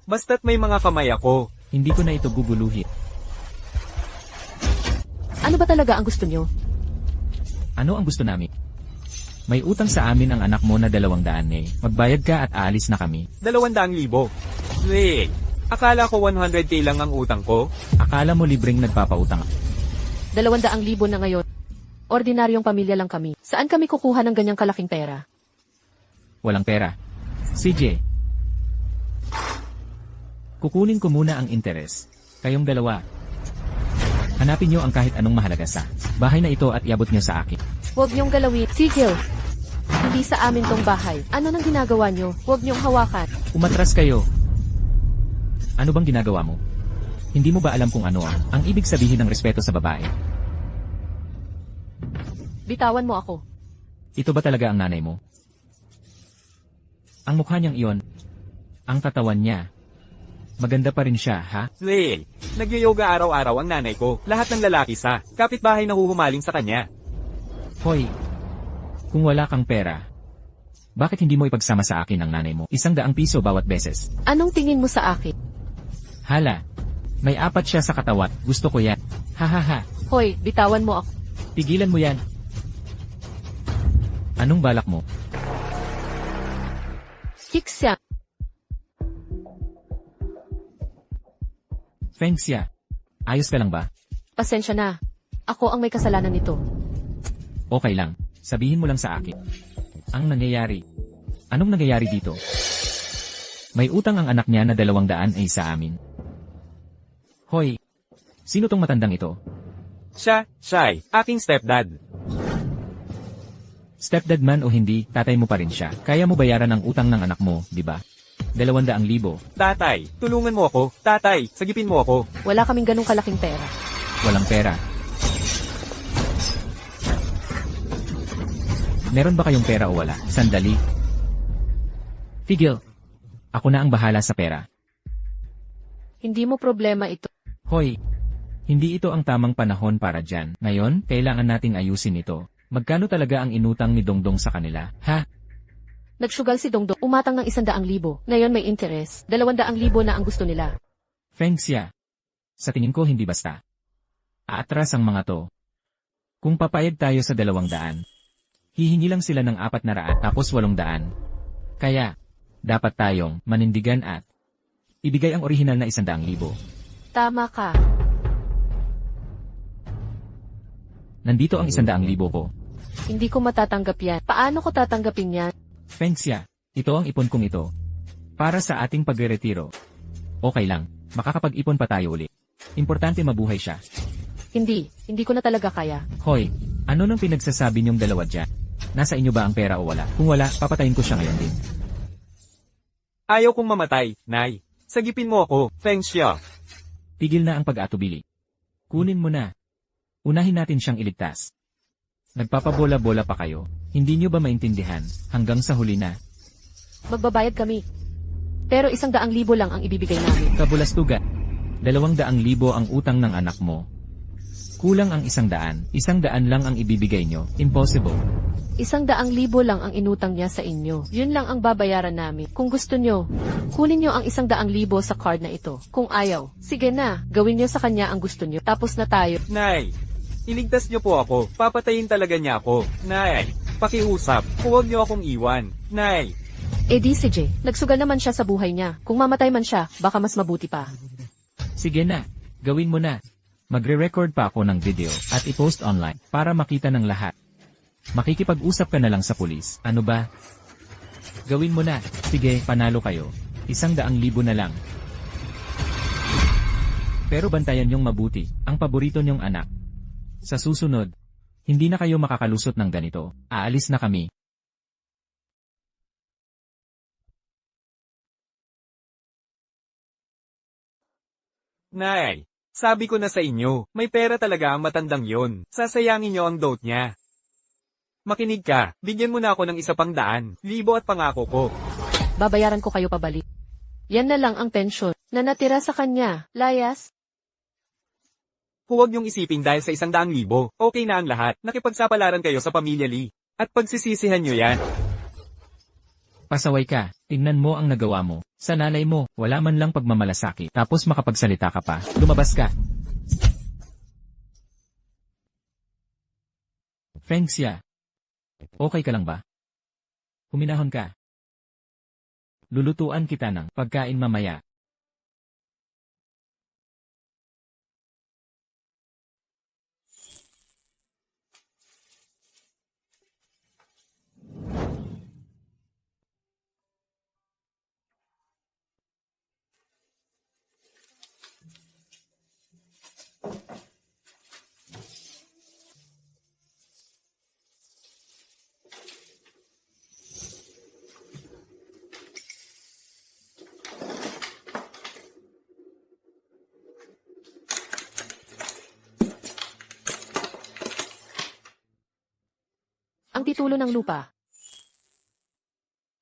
Basta't may mga kamay ako. Hindi ko na ito guguluhin. Ano ba talaga ang gusto nyo? Ano ang gusto namin? May utang sa amin ang anak mo na 200 eh. Magbayad ka at aalis na kami. 200,000. Wait, akala ko 100k lang ang utang ko. Akala mo libreng nagpapautang. 200,000 na ngayon. Ordinaryong pamilya lang kami. Saan kami kukuha ng ganyang kalaking pera? Walang pera. CJ. Kukunin ko muna ang interes. Kayong dalawa. Hanapin niyo ang kahit anong mahalaga sa bahay na ito at iabot niyo sa akin. Huwag niyong galawin. Tigil. Hindi sa amin tong bahay. Ano nang ginagawa niyo? Huwag niyong hawakan. Umatras kayo. Ano bang ginagawa mo? Hindi mo ba alam kung ano ang ibig sabihin ng respeto sa babae? Bitawan mo ako. Ito ba talaga ang nanay mo? Ang mukha niyang iyon. Ang katawan niya. Maganda pa rin siya, ha? Wait, nagyoyoga araw-araw ang nanay ko. Lahat ng lalaki sa kapitbahay na huhumaling sa kanya. Hoy, kung wala kang pera, bakit hindi mo ipagsama sa akin ang nanay mo? 100 piso bawat beses. Anong tingin mo sa akin? Hala, may 4 siya sa katawan. Gusto ko yan. Hahaha. Hoy, bitawan mo ako. Pigilan mo yan. Anong balak mo? Kiksya. Fengxia, ayos ka lang ba? Pasensya na. Ako ang may kasalanan nito. Okay lang. Sabihin mo lang sa akin. Ang nangyayari. Anong nangyayari dito? May utang ang anak niya na 200 ay sa amin. Hoy, sino tong matandang ito? Siya, aking stepdad. Stepdad man o hindi, tatay mo pa rin siya. Kaya mo bayaran ang utang ng anak mo, di ba? 200,000. Tatay, tulungan mo ako. Tatay, sagipin mo ako. Wala kaming ganong kalaking pera. Walang pera. Meron ba kayong pera o wala? Sandali. Tigil. Ako na ang bahala sa pera. Hindi mo problema ito. Hoy, hindi ito ang tamang panahon para dyan. Ngayon, kailangan nating ayusin ito. Magkano talaga ang inutang ni Dongdong sa kanila, ha? Nagsugal si Dongdong, umatang ng 100,000. Ngayon may interes. 200,000 na ang gusto nila. Fengxia. Sa tingin ko hindi basta. Aatras ang mga to. Kung papayag tayo sa 200, hihingi lang sila ng 400 tapos 800. Kaya, dapat tayong manindigan at ibigay ang orihinal na 100,000. Tama ka. Nandito ang 100,000 ko. Hindi ko matatanggap yan. Paano ko tatanggapin yan? Fengxia, ito ang ipon kong ito. Para sa ating pagre-retiro. Okay lang, makakapag-ipon pa tayo uli. Importante mabuhay siya. Hindi ko na talaga kaya. Hoy, ano nang pinagsasabi niyong dalawa dyan? Nasa inyo ba ang pera o wala? Kung wala, papatayin ko siya ngayon din. Ayaw kong mamatay, Nay. Sagipin mo ako, Fengxia. Tigil na ang pag-atubili. Kunin mo na. Unahin natin siyang iligtas. Nagpapabola-bola pa kayo. Hindi niyo ba maintindihan hanggang sa huli na? Magbabayad kami. Pero 100,000 lang ang ibibigay namin. Kabulastugan. 200,000 ang utang ng anak mo. Kulang ang 100. 100 lang ang ibibigay nyo. Impossible. 100,000 lang ang inutang niya sa inyo. Yun lang ang babayaran namin. Kung gusto nyo, kunin nyo ang 100,000 sa card na ito. Kung ayaw, sige na, gawin nyo sa kanya ang gusto nyo. Tapos na tayo. Nay, iligtas niyo po ako. Papatayin talaga niya ako. Nay, pakiusap. Huwag niyo akong iwan. Nay. Eh di si Jay, nagsugal naman siya sa buhay niya. Kung mamatay man siya, baka mas mabuti pa. Sige na, gawin mo na. Magre-record pa ako ng video at i-post online para makita ng lahat. Makikipag-usap ka na lang sa pulis. Ano ba? Gawin mo na. Sige, panalo kayo. 100,000 na lang. Pero bantayan niyong mabuti ang paborito niyong anak. Sa susunod, hindi na kayo makakalusot ng ganito. Aalis na kami. Nay, sabi ko na sa inyo, may pera talaga ang matandang yon. Sasayangin niyo ang dote niya. Makinig ka, bigyan mo na ako ng 100,000 at pangako ko. Babayaran ko kayo pabalik. Yan na lang ang pensyon na natira sa kanya. Layas? Huwag niyong isipin dahil sa 100,000, okay na ang lahat. Nakipagsapalaran kayo sa pamilya Lee. At pagsisisihan niyo yan. Pasaway ka. Tingnan mo ang nagawa mo. Sa nanay mo, wala man lang pagmamalasakit. Tapos makapagsalita ka pa. Lumabas ka. Fengxia. Okay ka lang ba? Huminahon ka. Lulutuan kita ng pagkain mamaya. Ang titulo ng lupa.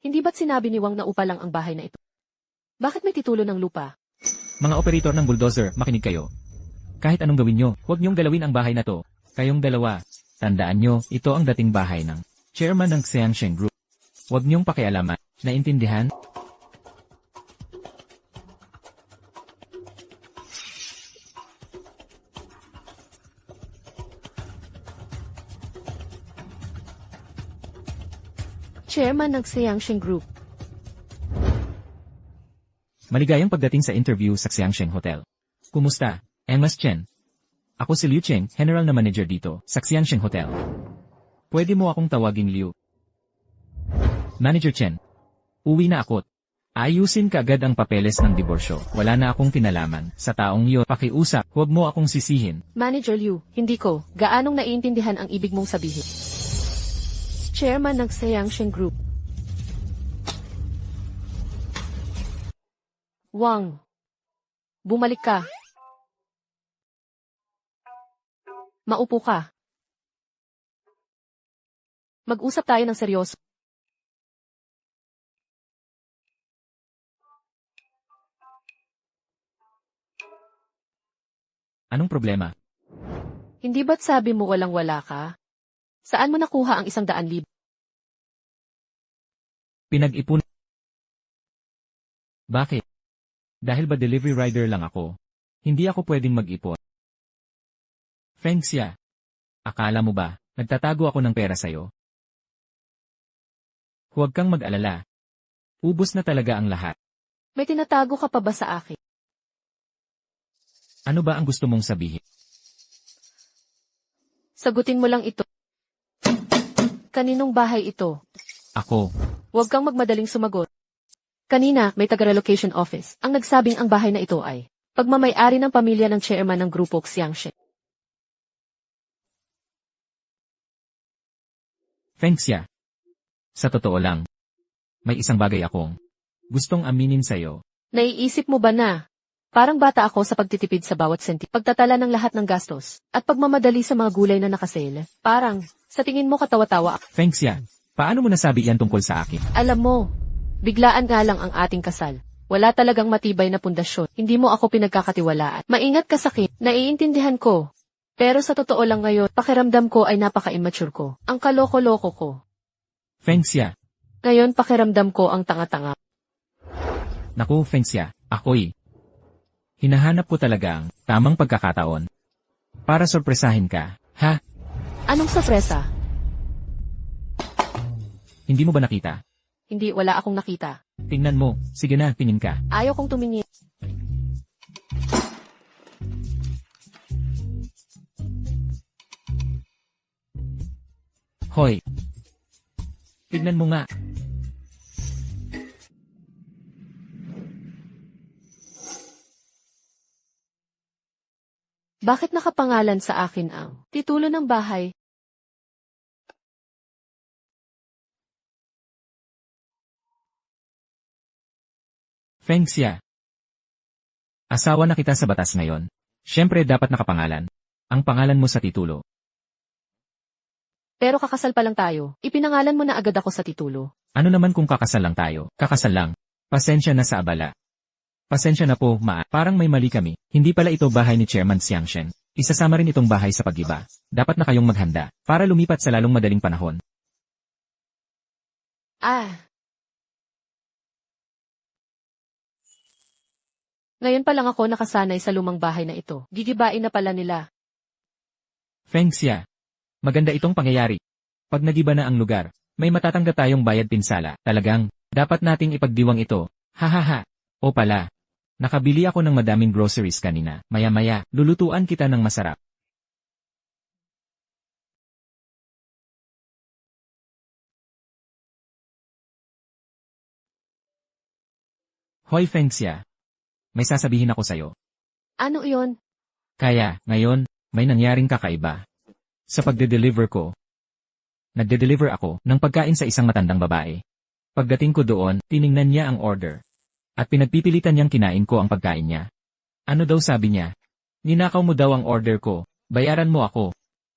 Hindi ba't sinabi ni Wang na upa lang ang bahay na ito? Bakit may titulo ng lupa? Mga operator ng bulldozer, makinig kayo. Kahit anong gawin nyo, huwag nyong galawin ang bahay na to. Kayong dalawa, tandaan nyo, ito ang dating bahay ng chairman ng Xiangsheng Group. Huwag nyong pakialaman. Naintindihan? Chairman ng Xiangsheng Group. Maligayang pagdating sa interview sa Xiangsheng Hotel. Kumusta? Mas Chen. Ako si Liu Cheng, General na Manager dito, sa Xiangsheng Hotel. Pwede mo akong tawaging Liu. Manager Chen. Uwi na ako. Ayusin ka agad ang papeles ng diborsyo. Wala na akong kinalaman. Sa taong yun, pakiusap, huwag mo akong sisihin. Manager Liu, hindi ko. Gaanong naiintindihan ang ibig mong sabihin? Chairman ng Xiangsheng Group. Wang. Bumalik ka. Maupo ka. Mag-usap tayo ng seryoso. Anong problema? Hindi ba't sabi mo walang-wala ka? Saan mo nakuha ang 100,000? Pinag-ipon. Bakit? Dahil ba delivery rider lang ako? Hindi ako pwedeng mag-ipon. Fengxia. Akala mo ba, nagtatago ako ng pera sa'yo? Huwag kang mag-alala. Ubus na talaga ang lahat. May tinatago ka pa ba sa akin? Ano ba ang gusto mong sabihin? Sagutin mo lang ito. Kaninong bahay ito? Ako. Huwag kang magmadaling sumagot. Kanina, may taga-relocation office. Ang nagsabing ang bahay na ito ay pagmamay-ari ng pamilya ng chairman ng grupo Xiangshen. Fengxia. Sa totoo lang, may isang bagay akong gustong aminin sa'yo. Naiisip mo ba na? Parang bata ako sa pagtitipid sa bawat senti, pagtatala ng lahat ng gastos, at pagmamadali sa mga gulay na nakasale. Parang, sa tingin mo katawa-tawa ako. Fengxia, paano mo nasabi yan tungkol sa akin? Alam mo, biglaan nga lang ang ating kasal. Wala talagang matibay na pundasyon. Hindi mo ako pinagkakatiwalaan. Maingat ka sa akin. Naiintindihan ko. Pero sa totoo lang ngayon, pakiramdam ko ay napaka-immature ko. Ang kaloko-loko ko. Fengxia. Ngayon pakiramdam ko ang tanga-tanga. Naku, Fengxia, ako'y hinahanap ko talaga ang tamang pagkakataon para sorpresahin ka, ha? Anong sorpresa? Hindi mo ba nakita? Hindi, wala akong nakita. Tingnan mo, sige na, tingin ka. Ayaw kong tumingin. Hoy! Tignan mo nga. Bakit nakapangalan sa akin ang titulo ng bahay? Fengxia. Asawa na kita sa batas ngayon. Siyempre dapat nakapangalan ang pangalan mo sa titulo. Pero kakasal pa lang tayo. Ipinangalan mo na agad ako sa titulo. Ano naman kung kakasal lang tayo? Kakasal lang. Pasensya na sa abala. Pasensya na po, parang may mali kami. Hindi pala ito bahay ni Chairman Xiangshen. Isasama rin itong bahay sa pag-iba. Dapat na kayong maghanda para lumipat sa lalong madaling panahon. Ngayon pa lang ako nakasanay sa lumang bahay na ito. Gigibain na pala nila. Fengxia. Maganda itong pangyayari. Pag nagiba na ang lugar, may matatanggap tayong bayad pinsala. Talagang, dapat nating ipagdiwang ito. Hahaha. O pala. Nakabili ako ng madaming groceries kanina. Maya-maya, lulutuan kita ng masarap. Hoy Fengxia. May sasabihin ako sa'yo. Ano iyon? Kaya, ngayon, may nangyaring kakaiba. Sa pagde-deliver ko, nagde-deliver ako ng pagkain sa isang matandang babae. Pagdating ko doon, tiningnan niya ang order. At pinagpipilitan niyang kinain ko ang pagkain niya. Ano daw sabi niya? Ninakaw mo daw ang order ko, bayaran mo ako.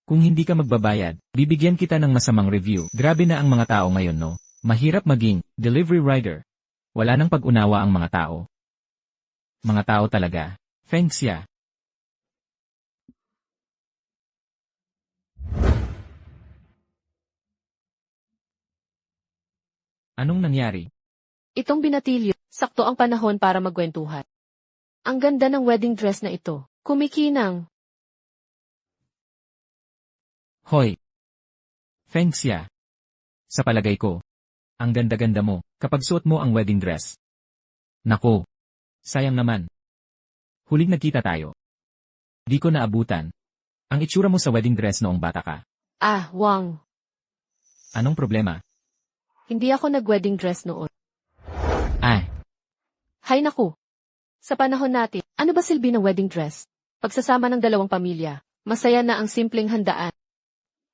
Kung hindi ka magbabayad, bibigyan kita ng masamang review. Grabe na ang mga tao ngayon, no? Mahirap maging delivery rider. Wala nang pag-unawa ang mga tao. Mga tao talaga. Fengxia. Anong nangyari? Itong binatilyo. Sakto ang panahon para magkwentuhan. Ang ganda ng wedding dress na ito. Kumikinang. Hoy. Fengxia. Sa palagay ko, ang ganda-ganda mo kapag suot mo ang wedding dress. Nako. Sayang naman. Huling nagkita tayo. Di ko naabutan. Ang itsura mo sa wedding dress noong bata ka. Wang. Anong problema? Hindi ako nag-wedding dress noon. Hay naku. Sa panahon natin, ano ba silbi ng wedding dress? Pagsasama ng dalawang pamilya, masaya na ang simpleng handaan.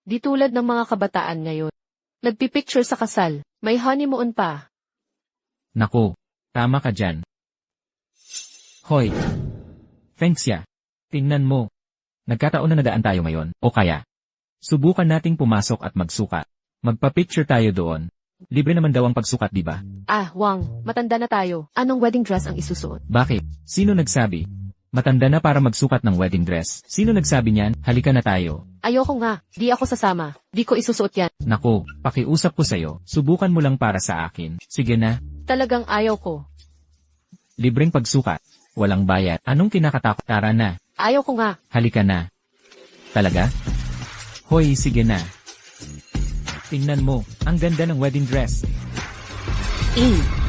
Di tulad ng mga kabataan ngayon. Nagpipicture sa kasal, may honeymoon pa. Nako, tama ka dyan. Hoy. Fengxia. Tingnan mo. Nagkataon na nadaan tayo ngayon, o kaya. Subukan nating pumasok at magsukat. Magpa-picture tayo doon. Libre naman daw ang pagsukat, di ba? Wang, matanda na tayo. Anong wedding dress ang isusuot? Bakit? Sino nagsabi? Matanda na para magsukat ng wedding dress. Sino nagsabi niyan? Halika na tayo. Ayoko nga. Di ako sasama. Di ko isusuot yan. Naku, pakiusap ko sa'yo. Subukan mo lang para sa akin. Sige na. Talagang ayaw ko. Libreng pagsukat. Walang bayad. Anong kinakatakot? Tara na. Ayaw ko nga. Halika na. Talaga? Hoy, sige na. Tingnan mo, ang ganda ng wedding dress.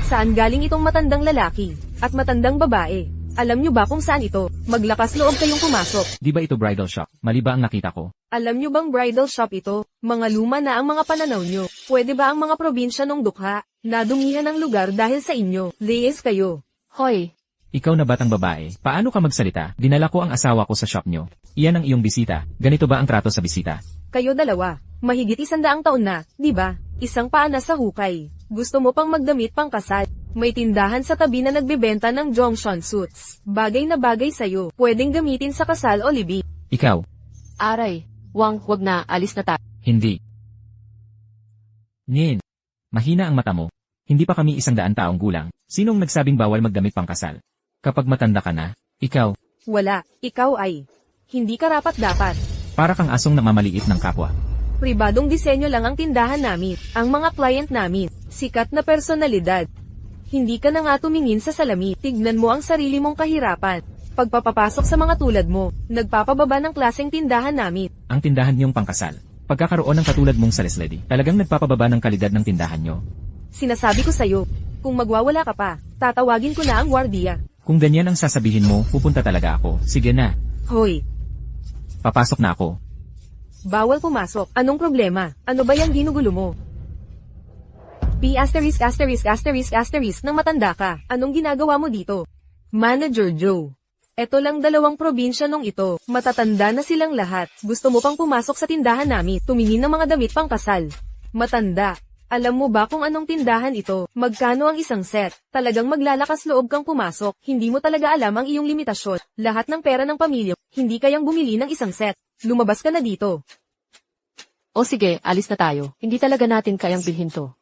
Saan galing itong matandang lalaki at matandang babae? Alam nyo ba kung saan ito? Maglakas loob kayong pumasok. Di ba ito bridal shop? Mali ba ang nakita ko? Alam nyo bang bridal shop ito? Mga luma na ang mga pananaw nyo. Pwede ba ang mga probinsya ng dukha? Nadumihan ang lugar dahil sa inyo. Leyes kayo. Hoy, Ikaw na batang babae, paano ka magsalita? Dinala ko ang asawa ko sa shop nyo. Iyan ang iyong bisita. Ganito ba ang trato sa bisita? Kayo dalawa. Mahigit 100 taon na, di ba? Isang paa na sa hukay. Gusto mo pang magdamit pang kasal. May tindahan sa tabi na nagbebenta ng Jongshan suits. Bagay na bagay sa'yo. Pwedeng gamitin sa kasal o libi. Ikaw, aray. Wag na, alis na tayo. hindi. Nyen. Mahina ang mata mo. Hindi pa kami 100 taong gulang. Sinong nagsabing bawal magdamit pang kasal? Kapag matanda ka na, ikaw, Wala. Ikaw ay. Hindi karapat dapat. para kang asong namamaliit ng kapwa. Pribadong disenyo lang ang tindahan namin. Ang mga client namin. Sikat na personalidad. Hindi ka na nga tumingin sa salamin. Tignan mo ang sarili mong kahirapan. Pagpapapasok sa mga tulad mo, nagpapababa ng klaseng tindahan namin. Ang tindahan niyong pangkasal. Pagkakaroon ng katulad mong saleslady, talagang nagpapababa ng kalidad ng tindahan niyo. Sinasabi ko sa'yo, kung magwawala ka pa, tatawagin ko na ang gwardiya. Kung ganyan ang sasabihin mo, pupunta talaga ako. Sige na, Hoy, papasok na ako. bawal pumasok. Anong problema? Ano ba yung ginugulo mo? P*** nang matanda ka. Anong ginagawa mo dito? Manager Joe. Eto lang 2 probinsya nung ito. Matatanda na silang lahat. Gusto mo pang pumasok sa tindahan namin, tumingin ng mga damit pang kasal. Matanda. Alam mo ba kung anong tindahan ito? Magkano ang isang set? Talagang maglalakas loob kang pumasok. Hindi mo talaga alam ang iyong limitasyon. Lahat ng pera ng pamilya, hindi kayang bumili ng isang set. Lumabas ka na dito. O sige, alis na tayo. Hindi talaga natin kayang bilhin to.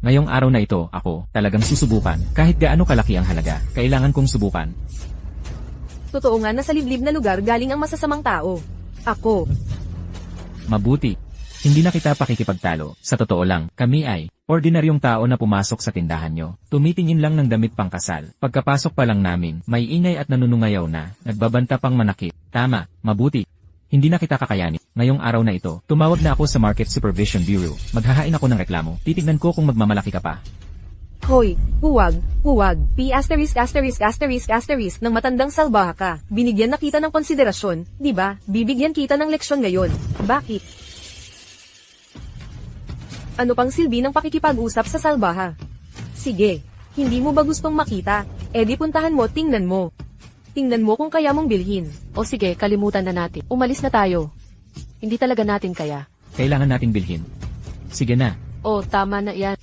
Ngayong araw na ito, ako, talagang susubukan. Kahit gaano kalaki ang halaga, kailangan kong subukan. Totoo nga na sa liblib na lugar galing ang masasamang tao. Ako. Mabuti. Hindi na kita pakikipagtalo. Sa totoo lang, kami ay ordinaryong tao na pumasok sa tindahan nyo. Tumitingin lang ng damit pang kasal. Pagkapasok pa lang namin, may ingay at nanunungayaw na, nagbabanta pang manakit. Tama, mabuti. Hindi na kita kakayanin. Ngayong araw na ito, tumawag na ako sa Market Supervision Bureau. Maghahain ako ng reklamo. Titignan ko kung magmamalaki ka pa. Hoy, huwag. P*** ng matandang salbaha ka. Binigyan na kita ng konsiderasyon, di ba? Bibigyan kita ng leksyon ngayon. Bakit? Ano pang silbi ng pakikipag-usap sa salbaha? Sige, hindi mo ba gustong makita? E di puntahan mo, tingnan mo. Tingnan mo kung kaya mong bilhin. O sige, kalimutan na natin. Umalis na tayo. Hindi talaga natin kaya. Kailangan nating bilhin. Sige na. O, tama na yan.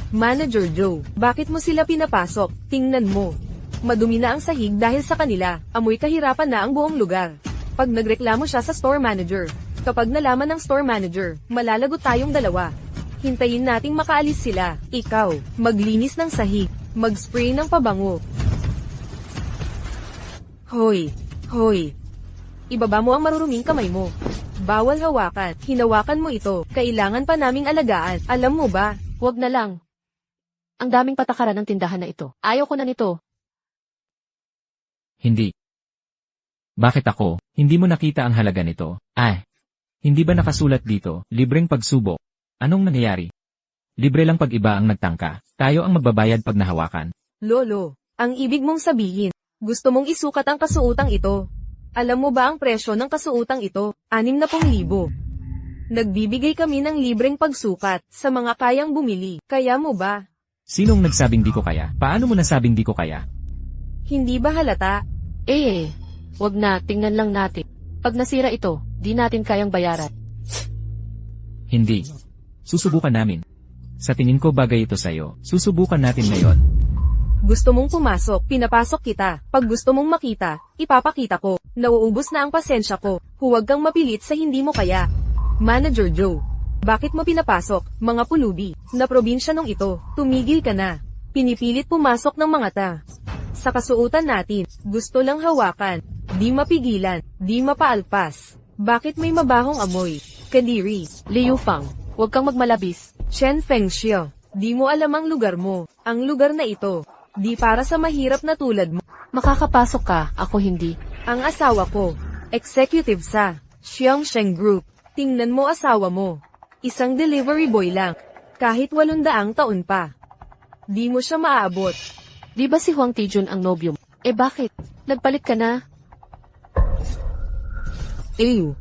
Manager Joe, bakit mo sila pinapasok? Tingnan mo. Madumi na ang sahig dahil sa kanila. Amoy kahirapan na ang buong lugar. Pag nagreklamo siya sa store manager. Kapag nalaman ng store manager, malalagot tayong dalawa. Hintayin nating makaalis sila. Ikaw, maglinis ng sahig. Mag-spray ng pabango. Hoy. Ibaba mo ang maruruming kamay mo. Bawal hawakan. Hinawakan mo ito. Kailangan pa naming alagaan. Alam mo ba? Huwag na lang. Ang daming patakaran ng tindahan na ito. Ayaw ko na nito. Hindi. Bakit ako? Hindi mo nakita ang halaga nito? Hindi ba nakasulat dito, libreng pagsubok? Anong nangyayari? Libre lang pag iba ang nagtangka. Tayo ang magbabayad pag nahawakan. Lolo, ang ibig mong sabihin, gusto mong isukat ang kasuutang ito. Alam mo ba ang presyo ng kasuutang ito? 60,000. Nagbibigay kami ng libreng pagsukat sa mga kayang bumili. Kaya mo ba? Sinong nagsabing di ko kaya? Paano mo nasabing di ko kaya? Hindi ba halata? Wag na, tingnan lang natin. Pag nasira ito, di natin kayang bayaran. Hindi. Susubukan namin. Sa tingin ko bagay ito sa'yo. Susubukan natin ngayon. Gusto mong pumasok, pinapasok kita. Pag gusto mong makita, ipapakita ko. Nauubos na ang pasensya ko. Huwag kang mapilit sa hindi mo kaya. Manager Joe, bakit mo pinapasok, mga pulubi, na probinsya nung ito? Tumigil ka na. Pinipilit pumasok ng mga ta. Sa kasuutan natin, gusto lang hawakan. Di mapigilan, di mapaalpas. Bakit may mabahong amoy? Kadiri. Liu Fang, huwag kang magmalabis. Chen Fengxiao, di mo alam ang lugar mo. Ang lugar na ito, di para sa mahirap na tulad mo. Makakapasok ka, ako hindi. Ang asawa ko, executive sa Xiangsheng Group. Tingnan mo asawa mo. Isang delivery boy lang. Kahit 800 taon pa. Di mo siya maaabot. Di ba si Huang Tijun ang nobyo mo? Eh bakit? Nagpalit ka na? Ew.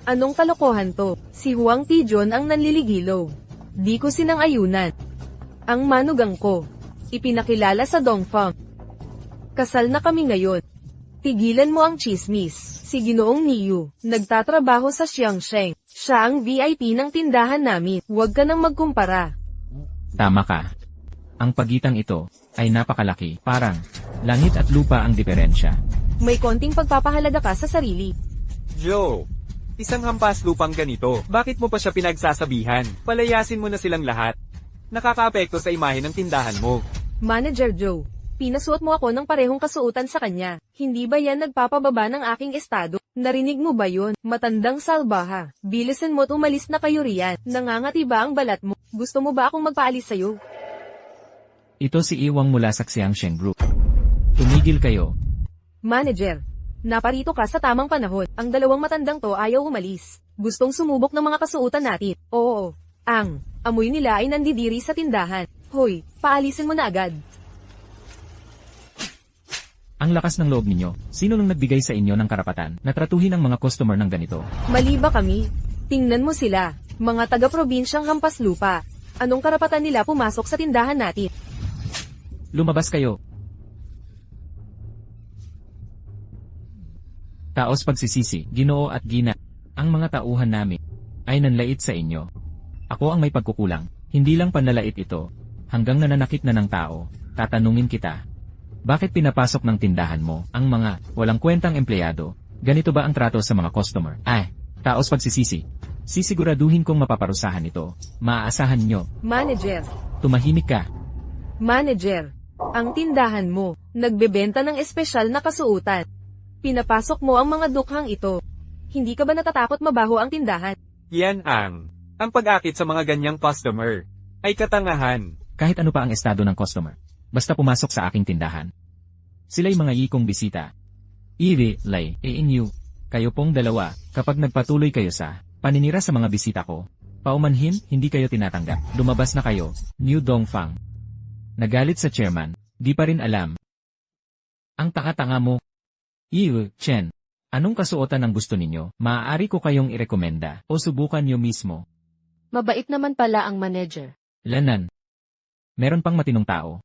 Anong kalokohan to? Si Huang Tijon ang nanliligilo. Di ko sinang-ayunan. Ang manugang ko. Ipinakilala sa Dongfang. Kasal na kami ngayon. Tigilan mo ang chismis. Si Ginoong Niyu, nagtatrabaho sa Xiangsheng. Siya ang VIP ng tindahan namin. Huwag ka nang magkumpara. Tama ka. Ang pagitang ito ay napakalaki, parang langit at lupa ang diferensya. May konting pagpapahalaga ka sa sarili. Joe, isang hampas lupang ganito, bakit mo pa siya pinagsasabihan? Palayasin mo na silang lahat. Nakakaapekto sa imahe ng tindahan mo. Manager Joe, pinasuot mo ako ng parehong kasuotan sa kanya. Hindi ba yan nagpapababa ng aking estado? Narinig mo ba yun? Matandang salbaha. Bilisan mo't umalis na kayo riyan. Nangangati ba ang balat mo? Gusto mo ba akong magpaalis sa'yo? Ito si Iwang mula sa Xiangsheng Group. Tumigil kayo. Manager, naparito ka sa tamang panahon. Ang dalawang matandang to ayaw umalis. Gustong sumubok ng mga kasuotan natin. Oo, ang amoy nila ay nandidiri sa tindahan. Hoy, paalisin mo na agad. Ang lakas ng loob ninyo. Sino nang nagbigay sa inyo ng karapatan na tratuhin ang mga customer ng ganito? Mali ba kami? Tingnan mo sila, mga taga-probinsyang hampas lupa. Anong karapatan nila pumasok sa tindahan natin? Lumabas kayo. Taos pagsisisi, Ginoo at Gina. Ang mga tauhan namin ay nanlait sa inyo. Ako ang may pagkukulang. Hindi lang panlalait ito. Hanggang nananakit na ng tao, tatanungin kita. Bakit pinapasok ng tindahan mo ang mga walang kwentang empleyado? Ganito ba ang trato sa mga customer? Taos pagsisisi. Sisiguraduhin kong mapaparusahan ito. Maaasahan nyo. Manager, Tumahimik ka. manager, ang tindahan mo, nagbebenta ng espesyal na kasuotan. Pinapasok mo ang mga dukhang ito. Hindi ka ba natatakot mabaho ang tindahan? Yan ang pag-akit sa mga ganyang customer ay katangahan. Kahit ano pa ang estado ng customer. Basta pumasok sa aking tindahan. Sila'y mga yikong bisita. Iri, Lay, inyo. Kayo pong dalawa, kapag nagpatuloy kayo sa paninira sa mga bisita ko, paumanhin, hindi kayo tinatanggap. Lumabas na kayo, New Dongfang. Nagalit sa chairman, di pa rin alam. Ang tanga-tanga mo. Yu, Chen, anong kasuotan ang gusto ninyo? Maaari ko kayong irekomenda o subukan nyo mismo. Mabait naman pala ang manager. Lanan. Meron pang matinong tao.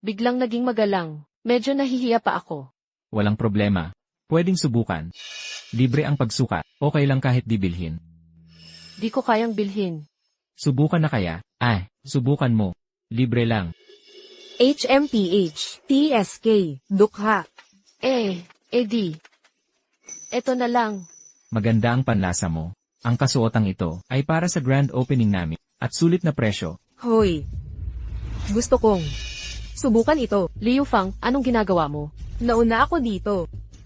Biglang naging magalang. Medyo nahihiya pa ako. Walang problema. Pwedeng subukan. Libre ang pagsukat. Okay lang kahit di bilhin. Di ko kayang bilhin. Subukan na kaya? Subukan mo. Libre lang. HMPH, TSK, Dukha. Di. Eto na lang. Maganda ang panlasa mo. Ang kasuotang ito ay para sa grand opening namin at sulit na presyo. Hoy, gusto kong subukan ito. Liu Fang, anong ginagawa mo? Nauna ako dito.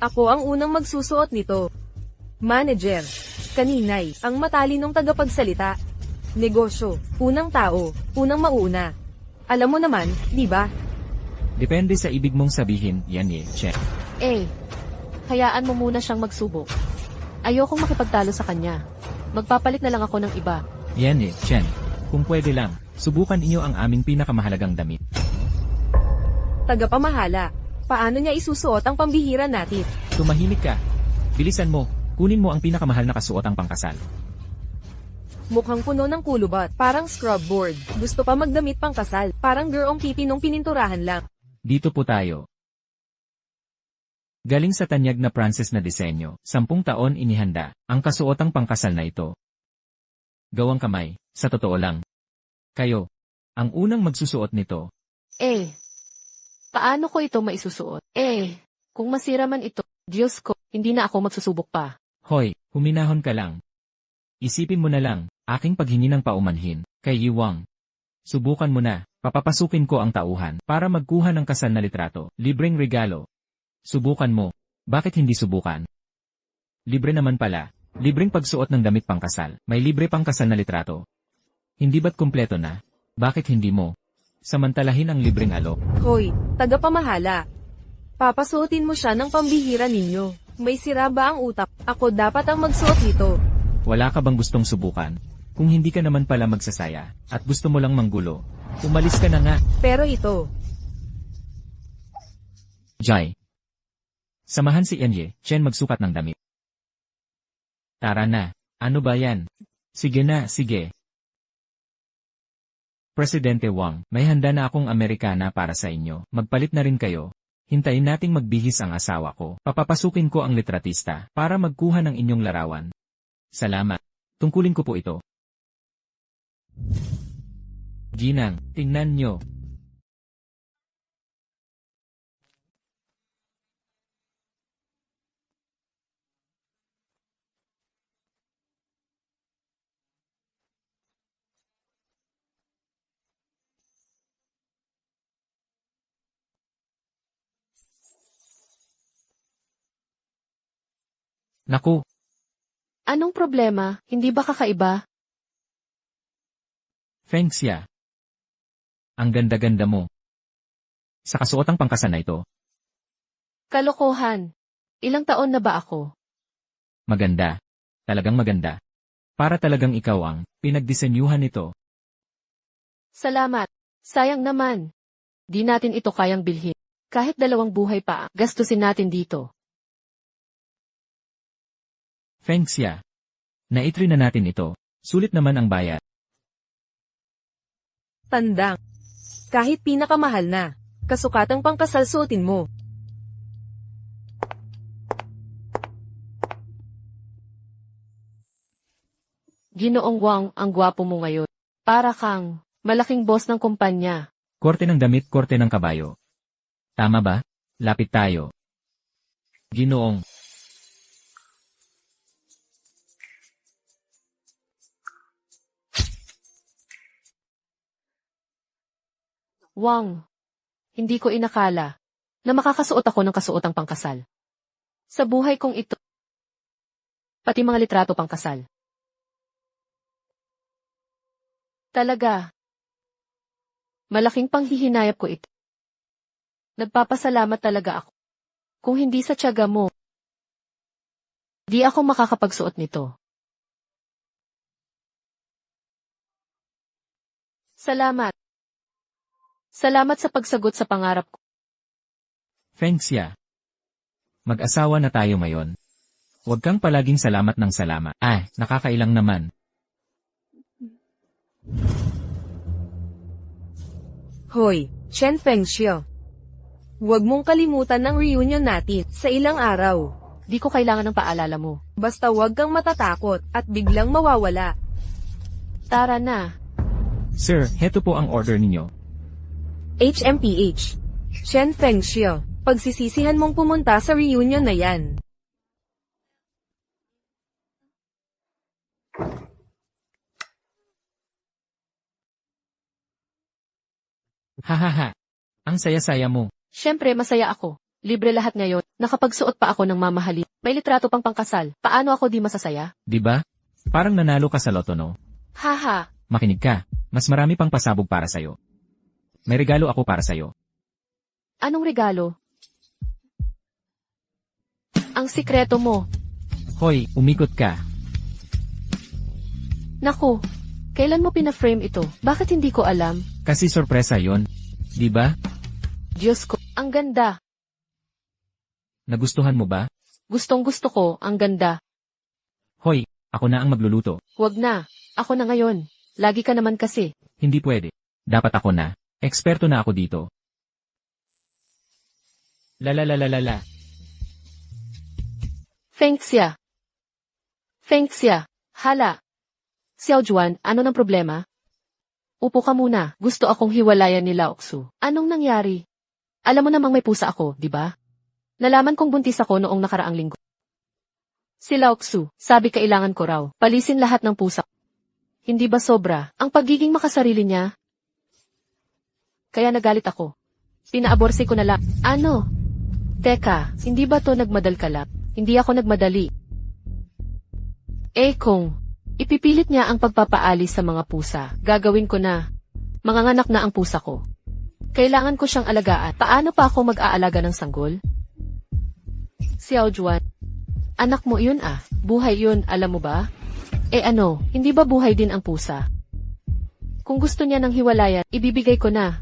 Ako ang unang magsusuot nito. Manager, kaninay, ang matalinong tagapagsalita. Negosyo, unang tao, unang mauna. Alam mo naman, di ba? Depende sa ibig mong sabihin, yan Chen. Hayaan mo muna siyang magsubok. Ayokong makipagtalo sa kanya. Magpapalit na lang ako ng iba. Yan Chen. Kung pwede lang, subukan inyo ang aming pinakamahalagang damit. Tagapamahala. Paano niya isusuot ang pambihira natin? Tumahimik ka. Bilisan mo, kunin mo ang pinakamahal na kasuotang pangkasal. Mukhang puno ng kulubot, parang scrub board. Gusto pa magdamit pang kasal, parang girong pipi nung pininturahan lang. Dito po tayo. Galing sa tanyag na Frances na disenyo, 10 taon inihanda, ang kasuotang pangkasal na ito. Gawang kamay, sa totoo lang. Kayo, ang unang magsusuot nito. Paano ko ito maisusuot? Kung masira man ito, Diyos ko, hindi na ako magsusubok pa. Hoy, huminahon ka lang. Isipin mo na lang, aking paghingi ng paumanhin, kay Yiwang. Subukan mo na, papapasukin ko ang tauhan para magkuha ng kasal na litrato, libreng regalo. Subukan mo, bakit hindi subukan? Libre naman pala, libreng pagsuot ng damit pangkasal, may libre pang kasal na litrato. Hindi ba't kumpleto na? Bakit hindi mo? Samantalahin ang libreng alok. Hoy, tagapamahala. Papasuotin mo siya ng pambihira ninyo. May sira ba ang utak? Ako dapat ang magsuot nito. Wala ka bang gustong subukan? Kung hindi ka naman pala magsasaya, at gusto mo lang manggulo, umalis ka na nga, Pero ito, Jai. Samahan si Enye, Chen magsukat ng damit. Tara na, ano ba yan? Sige na, sige. Presidente Wang, may handa na akong Amerikana para sa inyo. Magpalit na rin kayo. Hintayin nating magbihis ang asawa ko. Papapasukin ko ang litratista para magkuha ng inyong larawan. Salamat. Tungkulin ko po ito. Ginang, tingnan nyo. Naku, Anong problema? Hindi ba kakaiba? Feng Xia. Ang ganda-ganda mo. Sa kasuotang pangkasal na ito, Kalokohan. Ilang taon na ba ako? maganda. Talagang maganda. Para talagang ikaw ang pinagdisenyuhan nito. Salamat. Sayang naman. Di natin ito kayang bilhin. Kahit 2 buhay pa, gastusin natin dito. Feng Xia. Naitry na natin ito. Sulit naman ang bayad. tandang. Kahit pinakamahal na, kasukatang pangkasal suotin mo. Ginoong Wang, ang gwapo mo ngayon. Para kang malaking boss ng kumpanya. Korte ng damit, korte ng kabayo. Tama ba? Lapit tayo. Ginoong. Wang, hindi ko inakala na makakasuot ako ng kasuotang pangkasal. Sa buhay kong ito, pati mga litrato pangkasal. Talaga, malaking panghihinayap ko ito. Nagpapasalamat talaga ako. Kung hindi sa tiyaga mo, di ako makakapagsuot nito. Salamat. Salamat sa pagsagot sa pangarap ko. Feng Xia. Mag-asawa na tayo ngayon. Huwag kang palaging salamat ng salamat. Nakakailang naman. Hoy, Chen Fengxiu. Huwag mong kalimutan ang reunion natin sa ilang araw. Di ko kailangan ng paalala mo. Basta huwag kang matatakot at biglang mawawala. Tara na. Sir, heto po ang order ninyo. HMPH. Chen Fengxiu. Pagsisisihan mong pumunta sa reunion na yan. Hahaha. Ang saya-saya mo. Siyempre, masaya ako. Libre lahat ngayon. Nakapagsuot pa ako ng mamahalin. May litrato pang pangkasal. Paano ako di masasaya? Di ba? Parang nanalo ka sa loto, no? Haha. Makinig ka. Mas marami pang pasabog para sa'yo. May regalo ako para sa'yo. Anong regalo? Ang sikreto mo. Hoy, umikot ka. Naku, kailan mo pina-frame ito? Bakit hindi ko alam? Kasi sorpresa yon, di ba? Diyos ko, ang ganda. Nagustuhan mo ba? Gustong gusto ko, ang ganda. Hoy, ako na ang magluluto. Huwag na. Ako na ngayon. Lagi ka naman kasi. Hindi pwede. Dapat ako na. Eksperto na ako dito. La. Feng Xia. Feng Xia. Hala. Xiao Juan, ano ng problema? Upo ka muna. Gusto akong hiwalayan ni Lao Xu. Anong nangyari? Alam mo namang may pusa ako, di ba? Nalaman kong buntis ako noong nakaraang linggo. Si Lao Xu, sabi kailangan ko raw. Palisin lahat ng pusa. Hindi ba sobra ang pagiging makasarili niya? Kaya nagalit ako. Pinaaborsi ko na lang. Ano? Teka, hindi ba to nagmadal ka lang? Hindi ako nagmadali. Kung ipipilit niya ang pagpapaalis sa mga pusa, gagawin ko na. Manganganak na ang pusa ko. Kailangan ko siyang alagaan. Paano pa ako mag-aalaga ng sanggol? Xiao Juan, anak mo yun Buhay yun, alam mo ba? Ano, hindi ba buhay din ang pusa? Kung gusto niya ng hiwalayan, ibibigay ko na.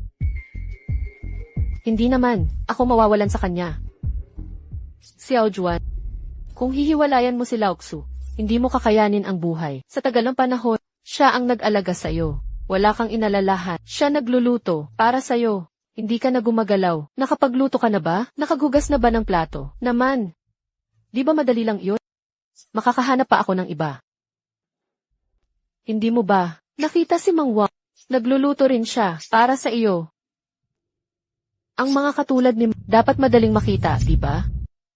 Hindi naman, ako mawawalan sa kanya. Xiao Juan, kung hihiwalayan mo si Laoxu, hindi mo kakayanin ang buhay. Sa tagal ng panahon, siya ang nag-alaga sa'yo. Wala kang inalalahan. Siya nagluluto para sa'yo. Hindi ka na gumagalaw. Nakapagluto ka na ba? Nakagugas na ba ng plato? Naman. Di ba madali lang iyon? Makakahanap pa ako ng iba. Hindi mo ba? Nakita si Mang Wang. Nagluluto rin siya para sa iyo. Ang mga katulad ni dapat madaling makita, di ba?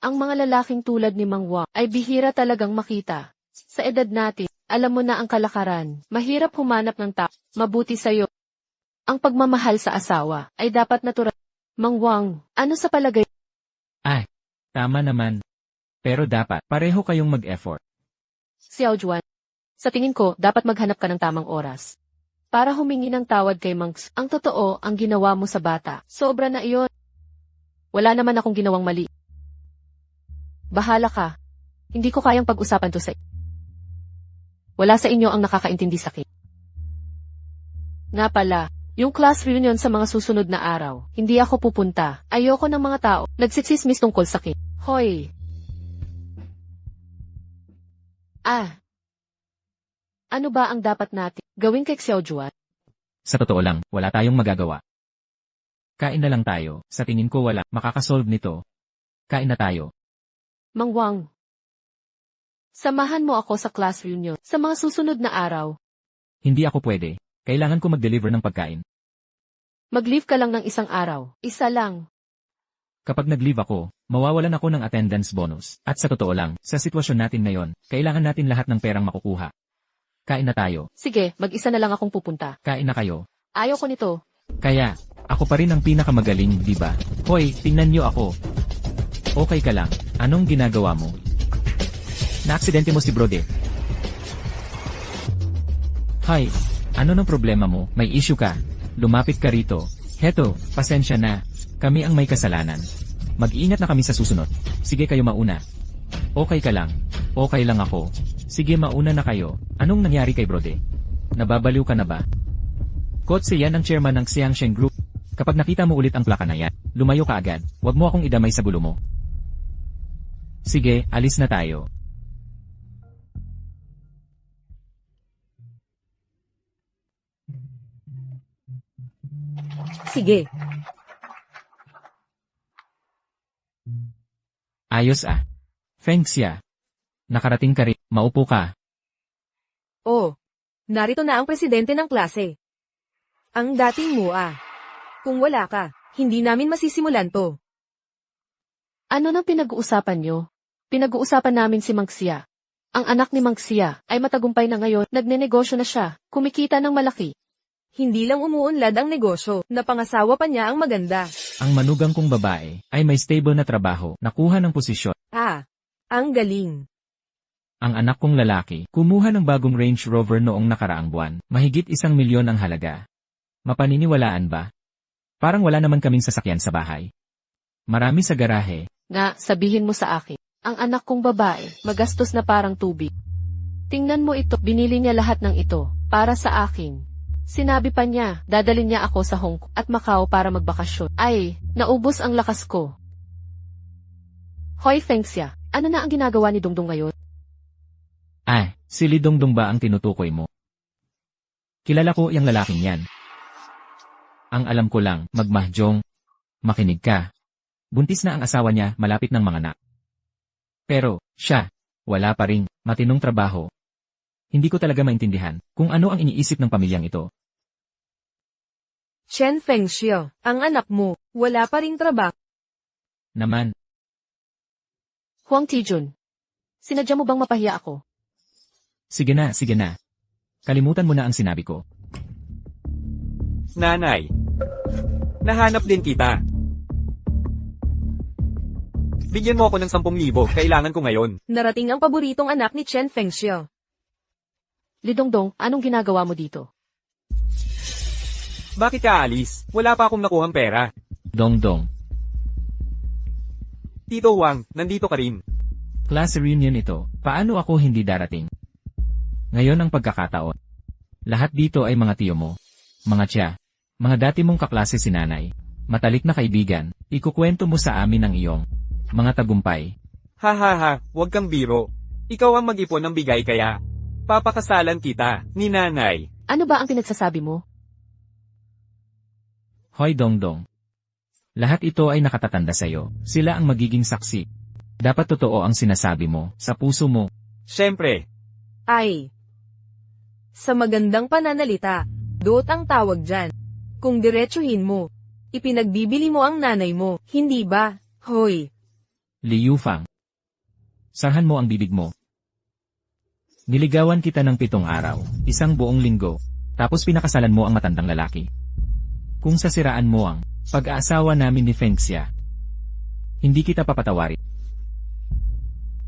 Ang mga lalaking tulad ni Mang Wang ay bihira talagang makita. Sa edad natin, alam mo na ang kalakaran. Mahirap humanap ng tao. Mabuti sa'yo. Ang pagmamahal sa asawa ay dapat natural. Mang Wang, ano sa palagay? Tama naman. Pero dapat, pareho kayong mag-effort. Xiao Juan, sa tingin ko, dapat maghanap ka ng tamang oras. Para humingi ng tawad kay Mangs. Ang totoo, ang ginawa mo sa bata. Sobra na iyon. Wala naman akong ginawang mali. Bahala ka. Hindi ko kayang pag-usapan to sa wala sa inyo ang nakakaintindi sa akin. Nga pala, yung class reunion sa mga susunod na araw, hindi ako pupunta. Ayoko ng mga tao, nagsisismis tungkol sa akin. Hoy! Ano ba ang dapat natin gawin kay Xiao Juan? Sa totoo lang, wala tayong magagawa. Kain na lang tayo. Sa tingin ko wala makakasolve nito. Kain na tayo. Mang Wang, samahan mo ako sa class reunion sa mga susunod na araw. Hindi ako pwede. Kailangan ko mag-deliver ng pagkain. Mag-leave ka lang ng isang araw. Isa lang. Kapag nag-leave ako, mawawalan ako ng attendance bonus. At sa totoo lang, sa sitwasyon natin ngayon, kailangan natin lahat ng perang makukuha. Kain na tayo. Sige, mag-isa na lang akong pupunta. Kain na kayo. Ayaw ko nito. Kaya, ako pa rin ang pinakamagaling, di ba? Hoy, tingnan niyo ako. Okay ka lang. Anong ginagawa mo? Naaksidente mo si Brode. Hi, ano nang problema mo? May issue ka. Lumapit ka rito. Heto, pasensya na. Kami ang may kasalanan. Mag-iingat na kami sa susunod. Sige kayo mauna. Okay ka lang. Okay lang ako. Sige mauna na kayo. Anong nangyari kay Brode? Nababaliw ka na ba? Kotse yan ang chairman ng Xiangsheng Group. Kapag nakita mo ulit ang plaka na yan, lumayo ka agad. Huwag mo akong idamay sa gulo mo. Sige, alis na tayo. Sige. Ayos ah. Feng Xia. Nakarating ka rin. Maupo ka. Oh, narito na ang presidente ng klase. Ang dating mo Kung wala ka, hindi namin masisimulan to. Ano nang pinag-uusapan nyo? Pinag-uusapan namin si Mang Xia. Ang anak ni Mang Xia ay matagumpay na ngayon, nagnenegosyo na siya, kumikita ng malaki. Hindi lang umuunlad ang negosyo, napangasawa pa niya ang maganda. Ang manugang kong babae ay may stable na trabaho, nakuha ng posisyon. Ang galing. Ang anak kong lalaki, kumuha ng bagong Range Rover noong nakaraang buwan, mahigit 1 milyon ang halaga. Mapaniniwalaan ba? Parang wala naman kaming sasakyan sa bahay. Marami sa garahe. Sabihin mo sa akin, ang anak kong babae, magastos na parang tubig. Tingnan mo ito, binili niya lahat ng ito, para sa akin. Sinabi pa niya, dadalhin niya ako sa Hong Kong at Macau para magbakasyon. Naubos ang lakas ko. Hoy Feng Xia, ano na ang ginagawa ni Dongdong ngayon? Si Li Dongdong ba ang tinutukoy mo? Kilala ko yung lalaking yan. Ang alam ko lang, magmahjong. Makinig ka. Buntis na ang asawa niya, malapit ng mga anak. Pero, siya, wala pa ring, matinong trabaho. Hindi ko talaga maintindihan kung ano ang iniisip ng pamilyang ito. Chen Fengxia, ang anak mo, wala pa ring trabaho. Naman, Huang Tijun, sinadya mo bang mapahiya ako? sige na. Kalimutan mo na ang sinabi ko. Nanay. Nahanap din kita. Bigyan mo ako ng 10,000, kailangan ko ngayon. Narating ang paboritong anak ni Chen Fengxia. Li Dongdong, anong ginagawa mo dito? Bakit ka alis? Wala pa akong nakuhang pera. Dongdong, Tito Wang, nandito ka rin. class reunion ito, paano ako hindi darating? Ngayon ang pagkakataon. Lahat dito ay mga tiyo mo. Mga tiya. Mga dati mong kaklase si nanay. Matalik na kaibigan. Ikukwento mo sa amin ang iyong mga tagumpay. Ha ha ha, huwag kang biro. Ikaw ang mag-ipon ng bigay kaya. Papakasalan kita, ni nanay. Ano ba ang pinagsasabi mo? Hoy Dongdong. Lahat ito ay nakatatanda sa'yo. Sila ang magiging saksi. Dapat totoo ang sinasabi mo, sa puso mo. Siyempre, Ay. Sa magandang pananalita, doot ang tawag dyan. Kung diretsuhin mo, ipinagbibili mo ang nanay mo, hindi ba? Hoy. Li Yufang. Sarhan mo ang bibig mo. Niligawan kita ng 7 araw, 1 buong linggo, tapos pinakasalan mo ang matandang lalaki. Kung sasiraan mo ang pag-aasawa namin ni Fengxia, hindi kita papatawarin.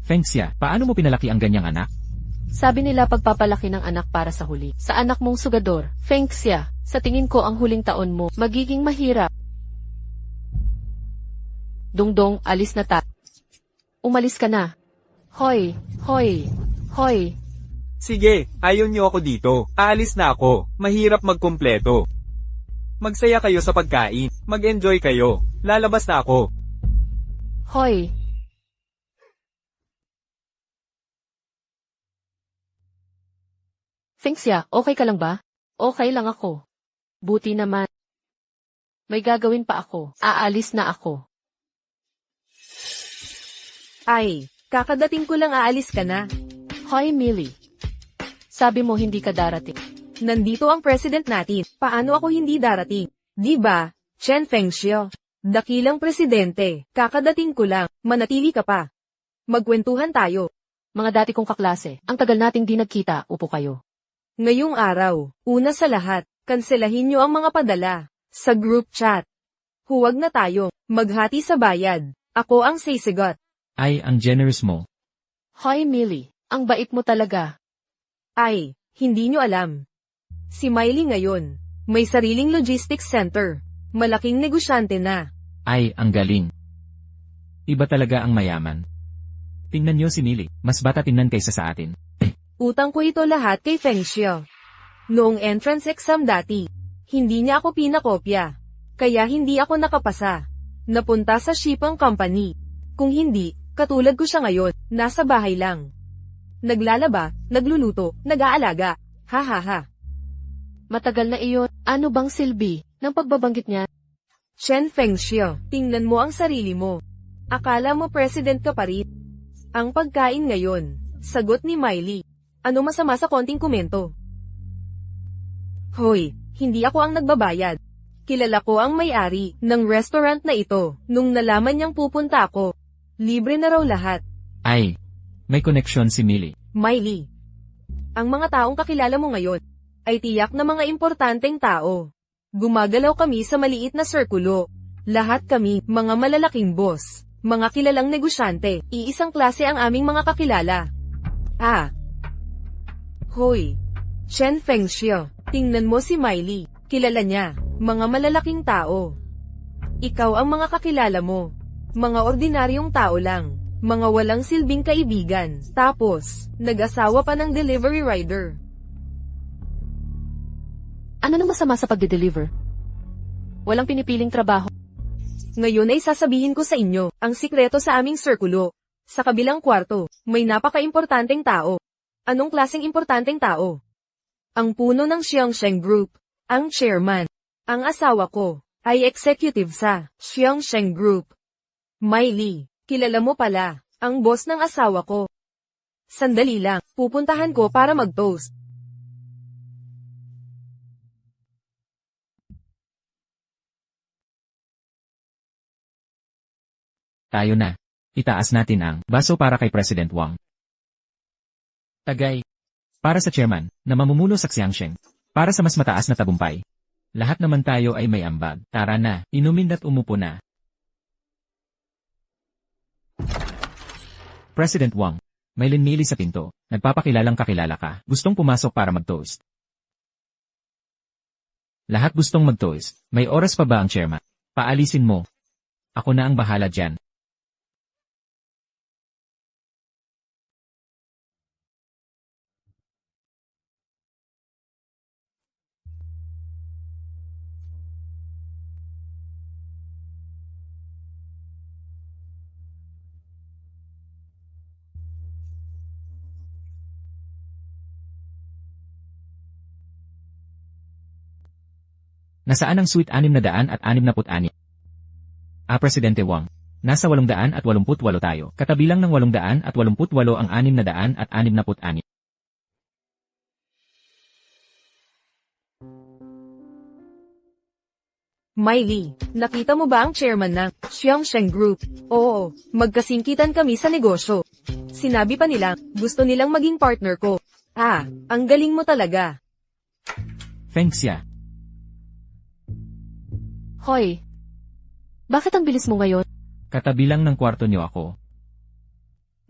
Fengxia, paano mo pinalaki ang ganyang anak? Sabi nila pagpapalaki ng anak para sa huli. Sa anak mong sugador, Fengxia, sa tingin ko ang huling taon mo, magiging mahirap. Dongdong, alis na ta. Umalis ka na. Hoy, hoy, hoy. sige, ayaw niyo ako dito. Aalis na ako. Mahirap magkumpleto. Magsaya kayo sa pagkain. Mag-enjoy kayo. Lalabas na ako. Hoy. Fengxia, okay ka lang ba? Okay lang ako. Buti naman. May gagawin pa ako. Aalis na ako. Ay, kakadating ko lang aalis ka na. Hoy, Millie. Sabi mo hindi ka darating. Nandito ang president natin. Paano ako hindi darating? Di ba? Chen Fengxiao. Dakilang presidente. Kakadating ko lang. Manatili ka pa. Magkwentuhan tayo. Mga dati kong kaklase, ang tagal nating di nagkita, upo kayo. Ngayong araw, una sa lahat, kanselahin niyo ang mga padala. Sa group chat. Huwag na tayo. Maghati sa bayad. Ako ang sisigot. Ay, ang generous mo. Hoy, Millie. Ang bait mo talaga. Ay, hindi nyo alam. Si Miley ngayon, may sariling logistics center. Malaking negosyante na. Ay, ang galing. Iba talaga ang mayaman. Tingnan niyo si Millie, mas bata tingnan kaysa sa atin. Utang ko ito lahat kay Fengxiao. Noong entrance exam dati, hindi niya ako pinakopya. Kaya hindi ako nakapasa. Napunta sa shipping company. Kung hindi, katulad ko siya ngayon, nasa bahay lang. Naglalaba, nagluluto, nag-aalaga. Ha ha ha. Matagal na iyon. Ano bang silbi ng pagbabanggit niya? Chen Fengxiao, tingnan mo ang sarili mo. Akala mo president ka pa rin. Ang pagkain ngayon, sagot ni Miley. Ano masama sa konting komento? Hoy, hindi ako ang nagbabayad. Kilala ko ang may-ari ng restaurant na ito. Nung nalaman niyang pupunta ako, libre na raw lahat. Ay, may koneksyon si Millie. Miley. Ang mga taong kakilala mo ngayon, ay tiyak na mga importanteng tao. Gumagalaw kami sa maliit na sirkulo. Lahat kami, mga malalaking boss, mga kilalang negosyante, iisang klase ang aming mga kakilala. Ah. Hoy. Chen Fengxiao, tingnan mo si Miley, kilala niya, mga malalaking tao. Ikaw ang mga kakilala mo. Mga ordinaryong tao lang. Mga walang silbing kaibigan. Tapos, nag-asawa pa ng delivery rider. Ano nang masama sa pagde-deliver? Walang pinipiling trabaho. Ngayon ay sasabihin ko sa inyo, ang sikreto sa aming sirkulo. Sa kabilang kwarto, may napaka-importanteng tao. Anong klaseng importanteng tao? Ang puno ng Xiangsheng Group. Ang chairman. Ang asawa ko, ay executive sa Xiangsheng Group. Miley, kilala mo pala, ang boss ng asawa ko. Sandali lang, pupuntahan ko para mag-toast. Tayo na. Itaas natin ang baso para kay President Wang. Tagay. Para sa chairman, na mamumuno sa Xiangsheng. Para sa mas mataas na tagumpay. Lahat naman tayo ay may ambag. Tara na, inumin at umupo na. President Wang, may linmili sa pinto. Nagpapakilalang kakilala ka. Gustong pumasok para mag-toast. Lahat gustong mag-toast. May oras pa ba ang chairman? Paalisin mo. Ako na ang bahala dyan. Nasaan ang suite 666? Presidente Wang. Nasa 888 tayo. Katabi lang ng 888 ang 666. Miley, nakita mo ba ang chairman ng Xiangsheng Group? Oo, magkasingkitan kami sa negosyo. Sinabi pa nila, gusto nilang maging partner ko. Ang galing mo talaga. Fengxia. Hoy! Bakit ang bilis mo ngayon? Katabi lang ng kwarto niyo ako.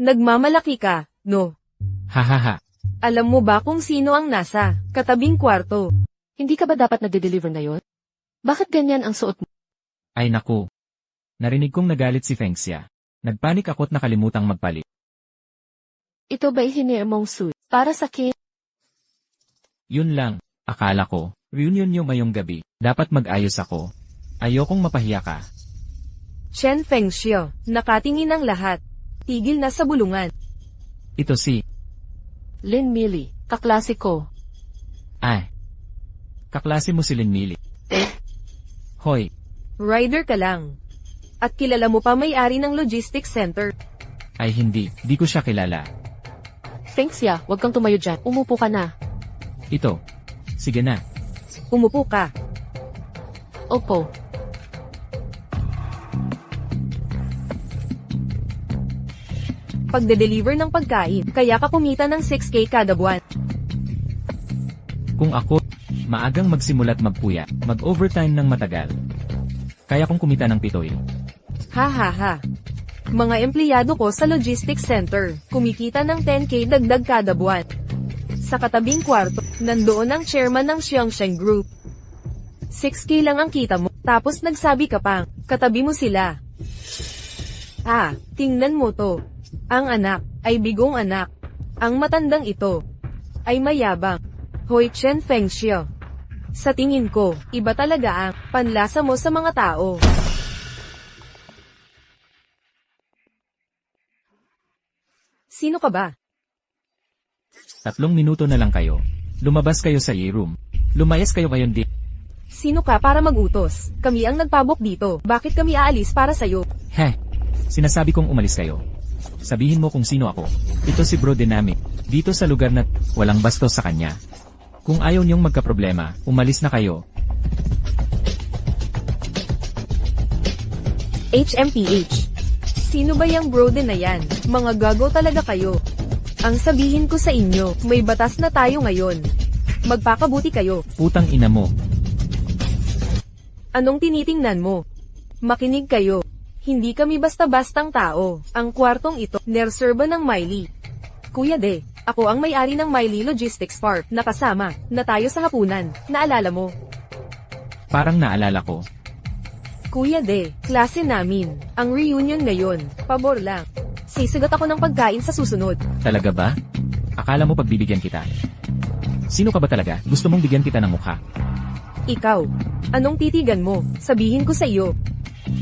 Nagmamalaki ka, no? Hahaha. Alam mo ba kung sino ang nasa katabing kwarto? Hindi ka ba dapat nagde-deliver na yon? Bakit ganyan ang suot mo? Ay naku. Narinig kong nagalit si Fengxia. Nagpanik ako't nakalimutang magpalit. Ito ba ihinier mong suit? Para sa kin? Yun lang. Akala ko, reunion niyo ngayong gabi. Dapat mag-ayos ako. Ayokong mapahiya ka. Chen Fengxiu, nakatingin ang lahat. Tigil na sa bulungan. Ito si... Lin Mili, kaklase ko. Ay. Kaklase mo si Lin Mili. Hoy. Rider ka lang. At kilala mo pa may-ari ng logistics center. Ay hindi, di ko siya kilala. Fengxia, wag kang tumayo dyan. Umupo ka na. Ito. Sige na. Umupo ka. Opo. Pagde-deliver ng pagkain, kaya ka kumita ng 6K kada buwan. Kung ako, maagang magsimula't magpuya, mag-overtime ng matagal. Kaya kong kumita ng pitoy. Ha ha ha. Mga empleyado ko sa logistics center, kumikita ng 10K dagdag kada buwan. Sa katabing kwarto, nandoon ang chairman ng Xiangsheng Group. 6K lang ang kita mo, tapos nagsabi ka pang, katabi mo sila. Tingnan mo to. Ang anak, ay bigong anak. Ang matandang ito, ay mayabang. Hoy Chen Fengxiu. Sa tingin ko, iba talaga ang panlasa mo sa mga tao. Sino ka ba? 3 minuto na lang kayo. Lumabas kayo sa room. Lumayas kayo ngayon di. Sino ka para mag-utos? Kami ang nagpabok dito. Bakit kami aalis para sa'yo? Sinasabi kong umalis kayo. Sabihin mo kung sino ako. Ito si Bro Dynamic. Dito sa lugar na walang bastos sa kanya. Kung ayaw niyong magkaproblema, umalis na kayo. HMPH. Sino ba yung brode na yan? Mga gago talaga kayo. Ang sabihin ko sa inyo, may batas na tayo ngayon. Magpakabuti kayo. Putang ina mo. Anong tinitingnan mo? Makinig kayo. Hindi kami basta-bastang tao. Ang kwartong ito, nerserba ng Miley. Kuya De, ako ang may-ari ng Miley Logistics Park na kasama na tayo sa hapunan. Naalala mo? Parang naalala ko. Kuya De, klase namin. Ang reunion ngayon. Pabor lang. Sisigat ako ng pagkain sa susunod. Talaga ba? Akala mo pagbibigyan kita? Sino ka ba talaga? Gusto mong bigyan kita ng mukha? Ikaw, anong titigan mo? Sabihin ko sa iyo.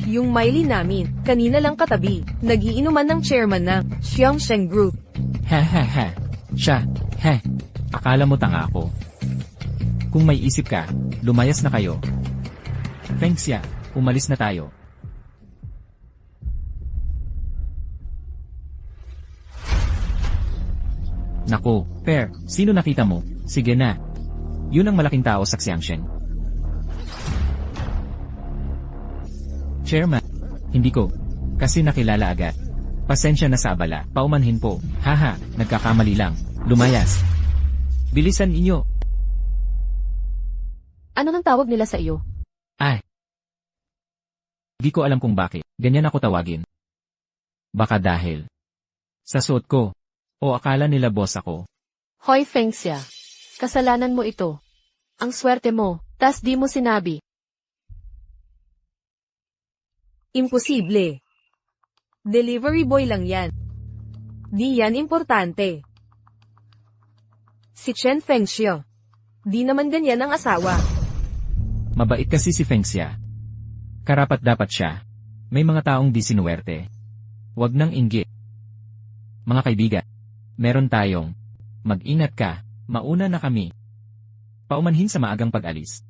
Yung Miley namin, kanina lang katabi, nagiinuman ng chairman ng Xiangsheng Group. Siya. Akala mo tanga ako. Kung may isip ka, lumayas na kayo. Fengxia, umalis na tayo. Naku, Per, sino nakita mo? Sige na. Yun ang malaking tao sa Xiangsheng. Chairman, hindi ko. Kasi nakilala agad. Pasensya na sa abala, paumanhin po. Haha, nagkakamali lang. Lumayas. Bilisan inyo. Ano nang tawag nila sa iyo? Di ko alam kung bakit. Ganyan ako tawagin. Baka dahil sa suot ko. O akala nila boss ako. Hoy Fengxia, kasalanan mo ito. Ang swerte mo, tas di mo sinabi. Imposible. Delivery boy lang yan. Di yan importante. Si Chen Fengxiu. Di naman ganyan ang asawa. Mabait kasi si Fengxia. Karapat dapat siya. May mga taong di sinuwerte. Huwag nang inggit. Mga kaibigan, meron tayong. Mag-ingat ka, mauna na kami. Paumanhin sa maagang pag-alis.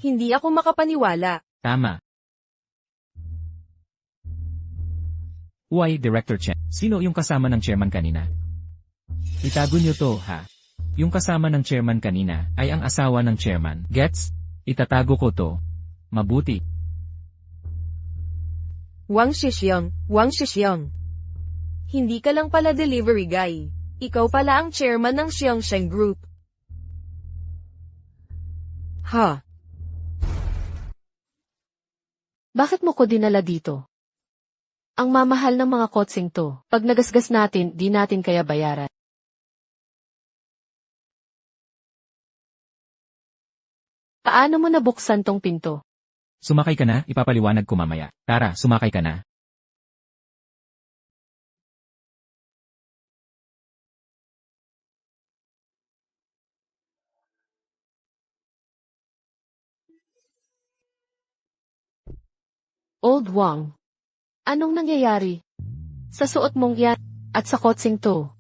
Hindi ako makapaniwala. Tama. Why, Director Chen? Sino yung kasama ng chairman kanina? Itago niyo to, ha? Yung kasama ng chairman kanina ay ang asawa ng chairman. Gets? Itatago ko to. Mabuti. Wang Shixiang. Hindi ka lang pala delivery guy. Ikaw pala ang chairman ng Xiangsheng Group. Ha? Bakit mo ko dinala dito? Ang mamahal ng mga kotsing to. Pag nagasgas natin, di natin kaya bayaran. Paano mo nabuksan tong pinto? Sumakay ka na, ipapaliwanag ko mamaya. Tara, sumakay ka na. Old Wang. Anong nangyayari? Sa suot mong yan, at sa kotsing to.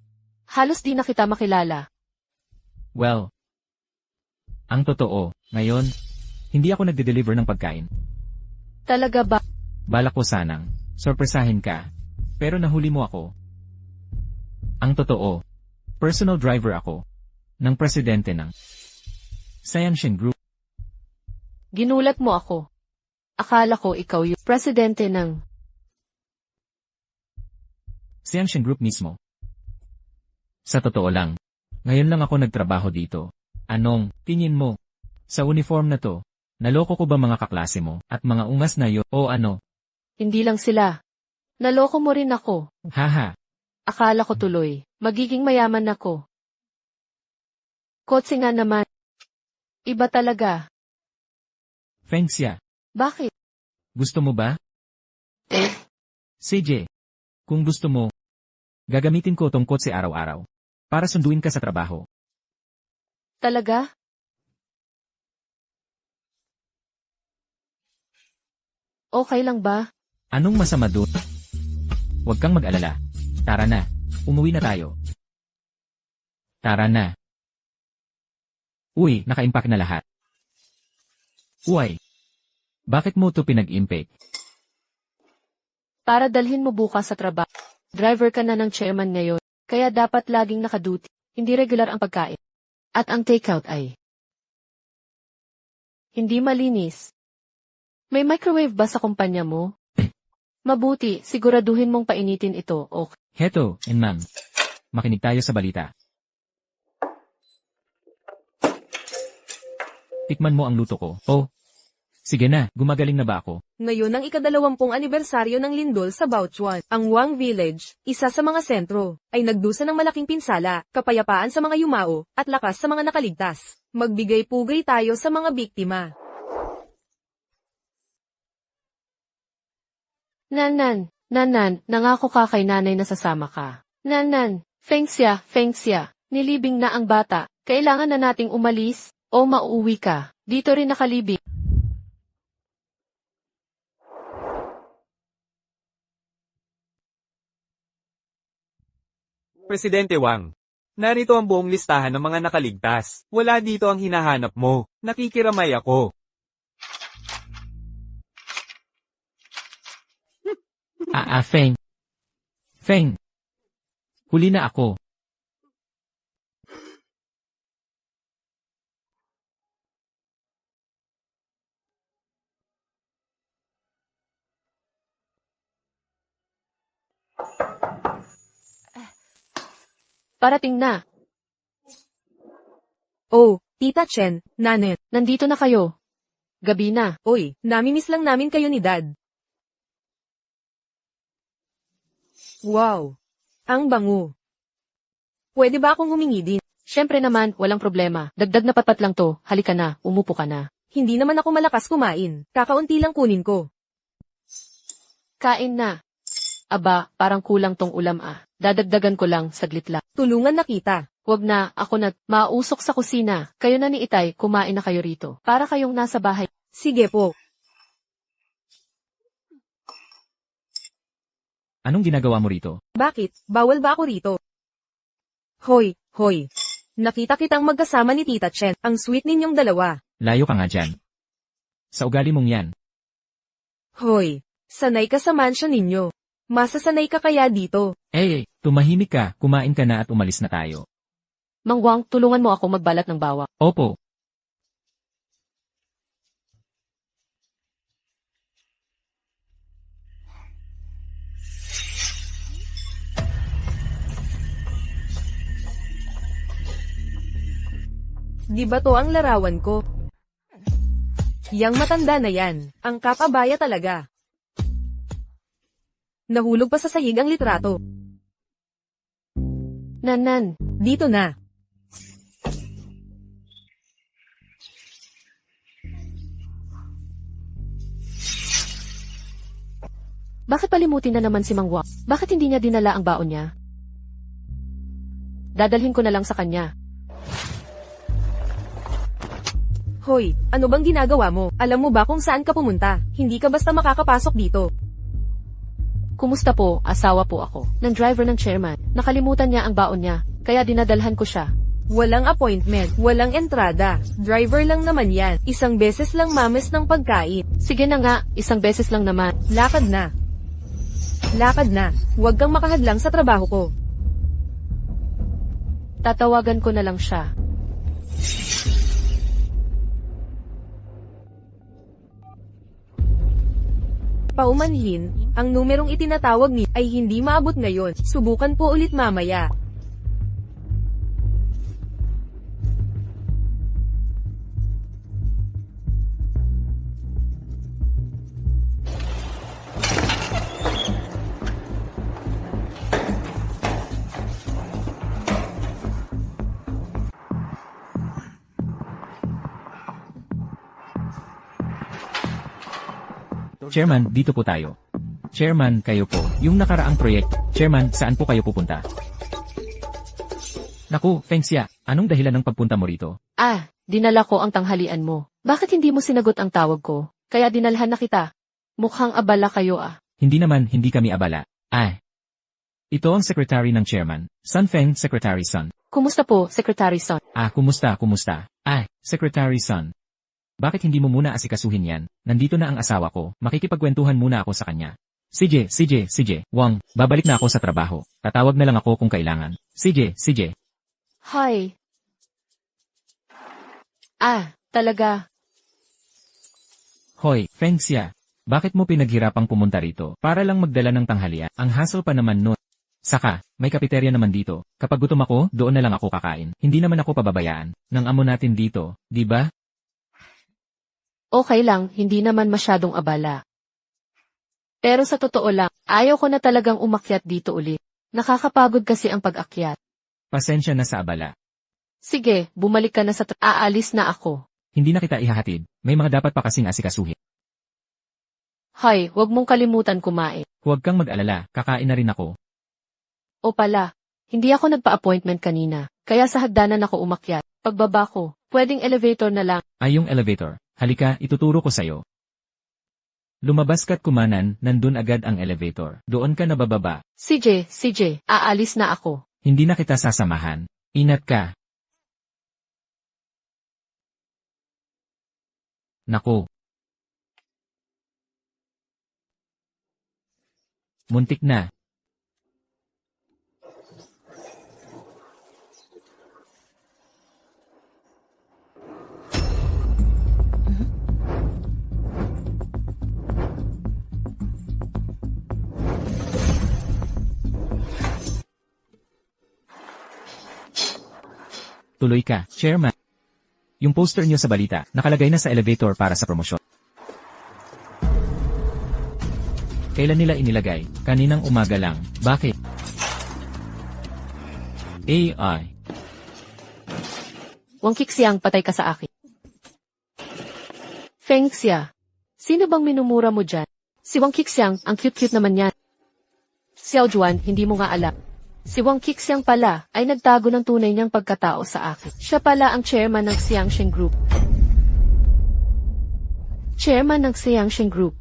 Halos di na kita makilala. Well, ang totoo, ngayon, hindi ako nagde-deliver ng pagkain. Talaga ba? Balak ko sanang, sorpresahin ka. Pero nahuli mo ako. Ang totoo, personal driver ako, ng presidente ng Xiangsheng Group. Ginulat mo ako. Akala ko ikaw yung presidente ng... Xiangsheng Group mismo. Sa totoo lang, ngayon lang ako nagtrabaho dito. Anong, tingin mo? Sa uniform na to, naloko ko ba mga kaklase mo, at mga ungas na yo, o ano? Hindi lang sila. Naloko mo rin ako. Haha, Akala ko tuloy, magiging mayaman ako. Kotse nga naman. Iba talaga. Feng Xia, Bakit? gusto mo ba? Eh, CJ, kung gusto mo, gagamitin ko tong kotse araw-araw. Para sunduin ka sa trabaho. talaga? Okay lang ba? Anong masama doon? Huwag kang mag-alala. Tara na, umuwi na tayo. Tara na. Uy, naka-impact na lahat. Uy, bakit mo to pinag-impact? Para dalhin mo bukas sa trabaho. Driver ka na ng chairman ngayon, kaya dapat laging nakaduty. Hindi regular ang pagkain. At ang takeout ay hindi malinis. May microwave ba sa kumpanya mo? Mabuti, siguraduhin mong painitin ito, okay? Heto, ma'am. Makinig tayo sa balita. Tikman mo ang luto ko. Oh, sige na, gumagaling na ba ako? Ngayon ang ika-20 anibersaryo ng lindol sa Baochuan, ang Wang Village, isa sa mga sentro, ay nagdusa ng malaking pinsala, kapayapaan sa mga yumao, at lakas sa mga nakaligtas. Magbigay-pugay tayo sa mga biktima. Nanan, nangako ka kay nanay na sasama ka. Nanan, Feng Xia, nilibing na ang bata. Kailangan na nating umalis, o mauuwi ka. Dito rin nakalibing. Presidente Wang, narito ang buong listahan ng mga nakaligtas. Wala dito ang hinahanap mo. Nakikiramay ako. Feng. Feng. Huli na ako. Parating na. Oh, Tita Chen, Nanet, Nandito na kayo. Gabi na. oy, namimiss lang namin kayo ni Dad. Wow! Ang bango. Pwede ba akong humingi din? Siyempre naman, walang problema. Dagdag na patpat lang to. Halika na, umupo ka na. Hindi naman ako malakas kumain. Kakaunti lang kunin ko. Kain na. Aba, parang kulang tong ulam ah. Dadagdagan ko lang, saglit lang. Tulungan na kita. Wag na, ako na. Mausok sa kusina. Kayo na ni Itay, kumain na kayo rito. Para kayong nasa bahay. Sige po. Anong ginagawa mo rito? Bakit? Bawal ba ako rito? Hoy. Nakita kitang magkasama ni Tita Chen. Ang sweet ninyong dalawa. Layo ka nga dyan. sa ugali mong yan. Hoy, sanay ka sa mansion ninyo. Masasanay ka kaya dito? Tumahimik ka, kumain ka na at umalis na tayo. Mang Wang, tulungan mo ako magbalat ng bawang. Opo. Di ba to ang larawan ko? Yang matanda na yan, ang kapabaya talaga. Nahulog pa sa sahig ang litrato. Nanan, Dito na. bakit palimutin na naman si Mang Wang? Bakit hindi niya dinala ang baon niya? Dadalhin ko na lang sa kanya. Hoy, ano bang ginagawa mo? Alam mo ba kung saan ka pumunta? Hindi ka basta makakapasok dito. Kumusta po, asawa po ako, ng driver ng chairman. Nakalimutan niya ang baon niya, kaya dinadalhan ko siya. Walang appointment, walang entrada. Driver lang naman yan. Isang beses lang mames ng pagkain. Sige na nga, isang beses lang naman. Lakad na. Lakad na. Huwag kang makahadlang sa trabaho ko. Tatawagan ko na lang siya. Paumanhin, ang numerong itinatawag ni ay hindi maabot ngayon. Subukan po ulit mamaya. Chairman, dito po tayo. Chairman, kayo po. Yung nakaraang proyekto. Chairman, saan po kayo pupunta? Naku, Fengxia, anong dahilan ng pagpunta mo rito? Dinala ko ang tanghalian mo. Bakit hindi mo sinagot ang tawag ko? Kaya dinalhan na kita. Mukhang abala kayo Hindi naman, hindi kami abala. Ito ang secretary ng chairman. Sun Feng, Secretary Sun. Kumusta po, Secretary Son? Kumusta? Secretary Sun. Bakit hindi mo muna asikasuhin yan? Nandito na ang asawa ko, makikipagkwentuhan muna ako sa kanya. CJ, Wang, babalik na ako sa trabaho. Tatawag na lang ako kung kailangan. CJ. Hi. Talaga. Hoy, Fengxia. Bakit mo pinaghirapang pumunta rito? Para lang magdala ng tanghalian. Ang hassle pa naman nun. Saka, may kapiterya naman dito. Kapag gutom ako, doon na lang ako kakain. Hindi naman ako pababayaan. Nang amo natin dito, di ba? Okay lang, hindi naman masyadong abala. Pero sa totoo lang, ayaw ko na talagang umakyat dito ulit. Nakakapagod kasi ang pag-akyat. Pasensya na sa abala. Sige, bumalik ka na sa aalis na ako. Hindi na kita ihahatid. May mga dapat pa kasing asikasuhin. Hay, wag mong kalimutan kumain. Huwag kang mag-alala, kakain na rin ako. O pala, hindi ako nagpa-appointment kanina, kaya sa hagdanan ako umakyat. Pagbaba ko, pwedeng elevator na lang. Yung elevator. Halika, ituturo ko sa'yo. Lumabas ka't kumanan, nandun agad ang elevator. Doon ka na bababa. CJ, aalis na ako. Hindi na kita sasamahan. Ingat ka. Naku. Muntik na. Tuloy ka, Chairman. Yung poster niyo sa balita, nakalagay na sa elevator para sa promosyon. Kailan nila inilagay? Kaninang umaga lang. Bakit? AI. Wang Qixiang, patay ka sa akin. Fengxia, sino bang minumura mo dyan? Si Wang Qixiang, ang cute-cute naman yan. Xiao Juan, hindi mo nga alam. Si Wang Qixiang pala ay nagtago ng tunay niyang pagkatao sa akin. Siya pala ang chairman ng Xiangsheng Group. Chairman ng Xiangsheng Group.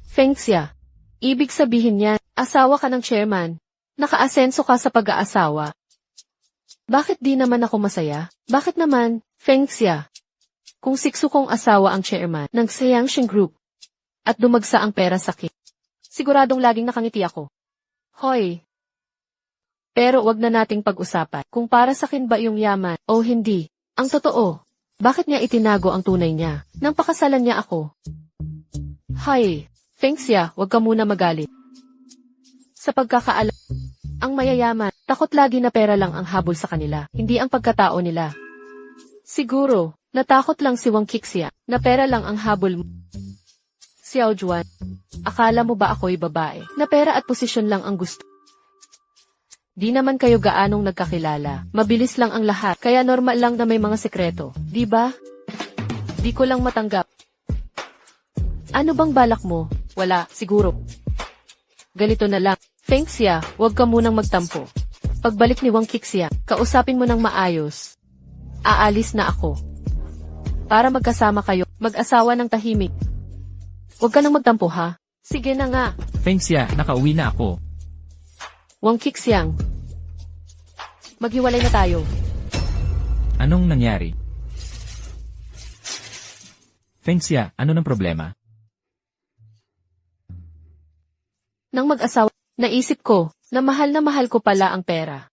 Fengxia, ibig sabihin niyan, asawa ka ng chairman. Nakaasenso ka sa pag-aasawa. Bakit di naman ako masaya? Bakit naman, Fengxia? Kung sikso kong asawa ang chairman ng Seyangshin Group at dumagsa ang pera sa akin, siguradong laging nakangiti ako. Hoy! Pero wag na nating pag-usapan kung para sa akin ba yung yaman o hindi. Ang totoo, bakit niya itinago ang tunay niya nang pakasalan niya ako? Hay, Fengxia, wag ka muna magalit. Sa pagkakaalam, ang mayayaman, takot lagi na pera lang ang habol sa kanila, hindi ang pagkatao nila. Siguro, natakot lang si Wang Qixia na pera lang ang habol mo. Xiao Juan, akala mo ba ako'y babae na pera at posisyon lang ang gusto? Di naman kayo gaanong nagkakilala. Mabilis lang ang lahat, kaya normal lang na may mga sekreto. Di ba? Di ko lang matanggap. Ano bang balak mo? Wala, siguro. Ganito na lang. Fengxia, huwag ka munang magtampo. Pagbalik ni Wang Qixia, kausapin mo ng maayos. Aalis na ako. Para magkasama kayo, mag-asawa ng tahimik. Huwag ka nang magtampo ha. Sige na nga. Fengxia, nakauwi na ako. Wang Qixiang. Maghiwalay na tayo. Anong nangyari? Fengxia, ano ng problema? Nang mag-asawa, naisip ko na mahal ko pala ang pera.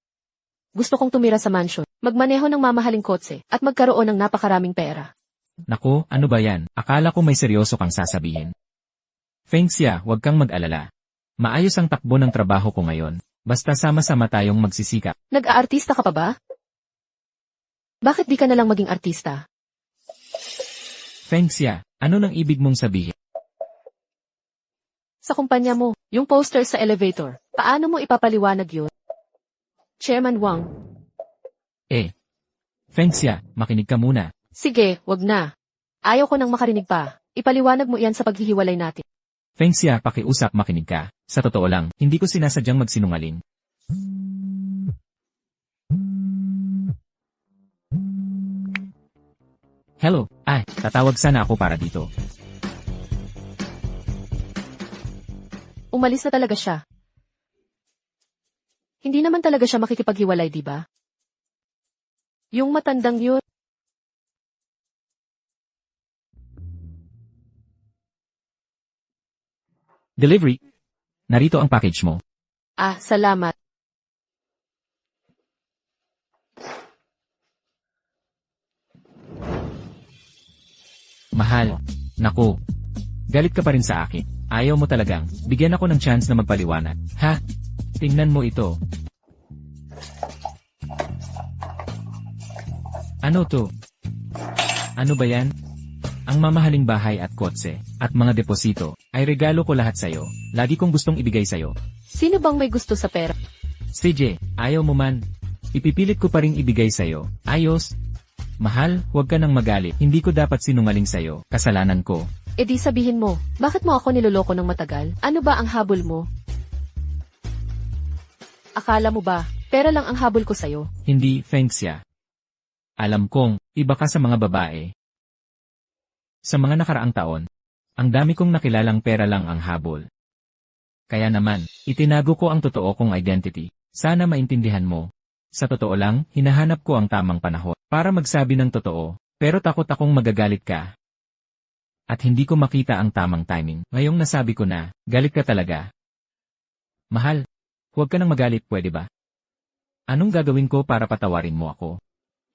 Gusto kong tumira sa mansion, magmaneho ng mamahaling kotse, at magkaroon ng napakaraming pera. Naku, ano ba yan? Akala ko may seryoso kang sasabihin. Fengxia, huwag kang mag-alala. Maayos ang takbo ng trabaho ko ngayon. Basta sama-sama tayong magsisikap. Nag-aartista ka pa ba? Bakit di ka na lang maging artista? Fengxia, ano nang ibig mong sabihin? Sa kumpanya mo, yung poster sa elevator, paano mo ipapaliwanag yun? Chairman Wang. Fengxia, makinig ka muna. Sige, wag na. Ayaw ko nang makarinig pa. Ipaliwanag mo iyan sa paghihiwalay natin. Fengxia, pakiusap, makinig ka. Sa totoo lang, hindi ko sinasadyang magsinungaling. Hello, tatawag sana ako para dito. Umalis na talaga siya. Hindi naman talaga siya makikipaghiwalay, di ba? Yung matandang yun. Delivery. Narito ang package mo. Salamat. Mahal. Naku. Galit ka pa rin sa akin. Ayaw mo talagang bigyan ako ng chance na magpaliwanag. Ha? Tingnan mo ito. Ano to? Ano ba yan? Ang mamahaling bahay at kotse, at mga deposito, ay regalo ko lahat sa'yo. Lagi kong gustong ibigay sa'yo. Sino bang may gusto sa pera? CJ, ayaw mo man. Ipipilit ko pa ring ibigay sa'yo. Ayos. Mahal, huwag ka nang magalit. Hindi ko dapat sinungaling sa'yo. Kasalanan ko. E di sabihin mo, bakit mo ako niloloko ng matagal? Ano ba ang habol mo? Akala mo ba, pera lang ang habol ko sa'yo? Hindi, Fengxia. Alam kong, iba ka sa mga babae. Sa mga nakaraang taon, ang dami kong nakilalang pera lang ang habol. Kaya naman, itinago ko ang totoo kong identity. Sana maintindihan mo. Sa totoo lang, hinahanap ko ang tamang panahon para magsabi ng totoo, pero takot akong magagalit ka. At hindi ko makita ang tamang timing. Ngayong nasabi ko na, galit ka talaga. Mahal, huwag ka nang magalit, pwede ba? Anong gagawin ko para patawarin mo ako?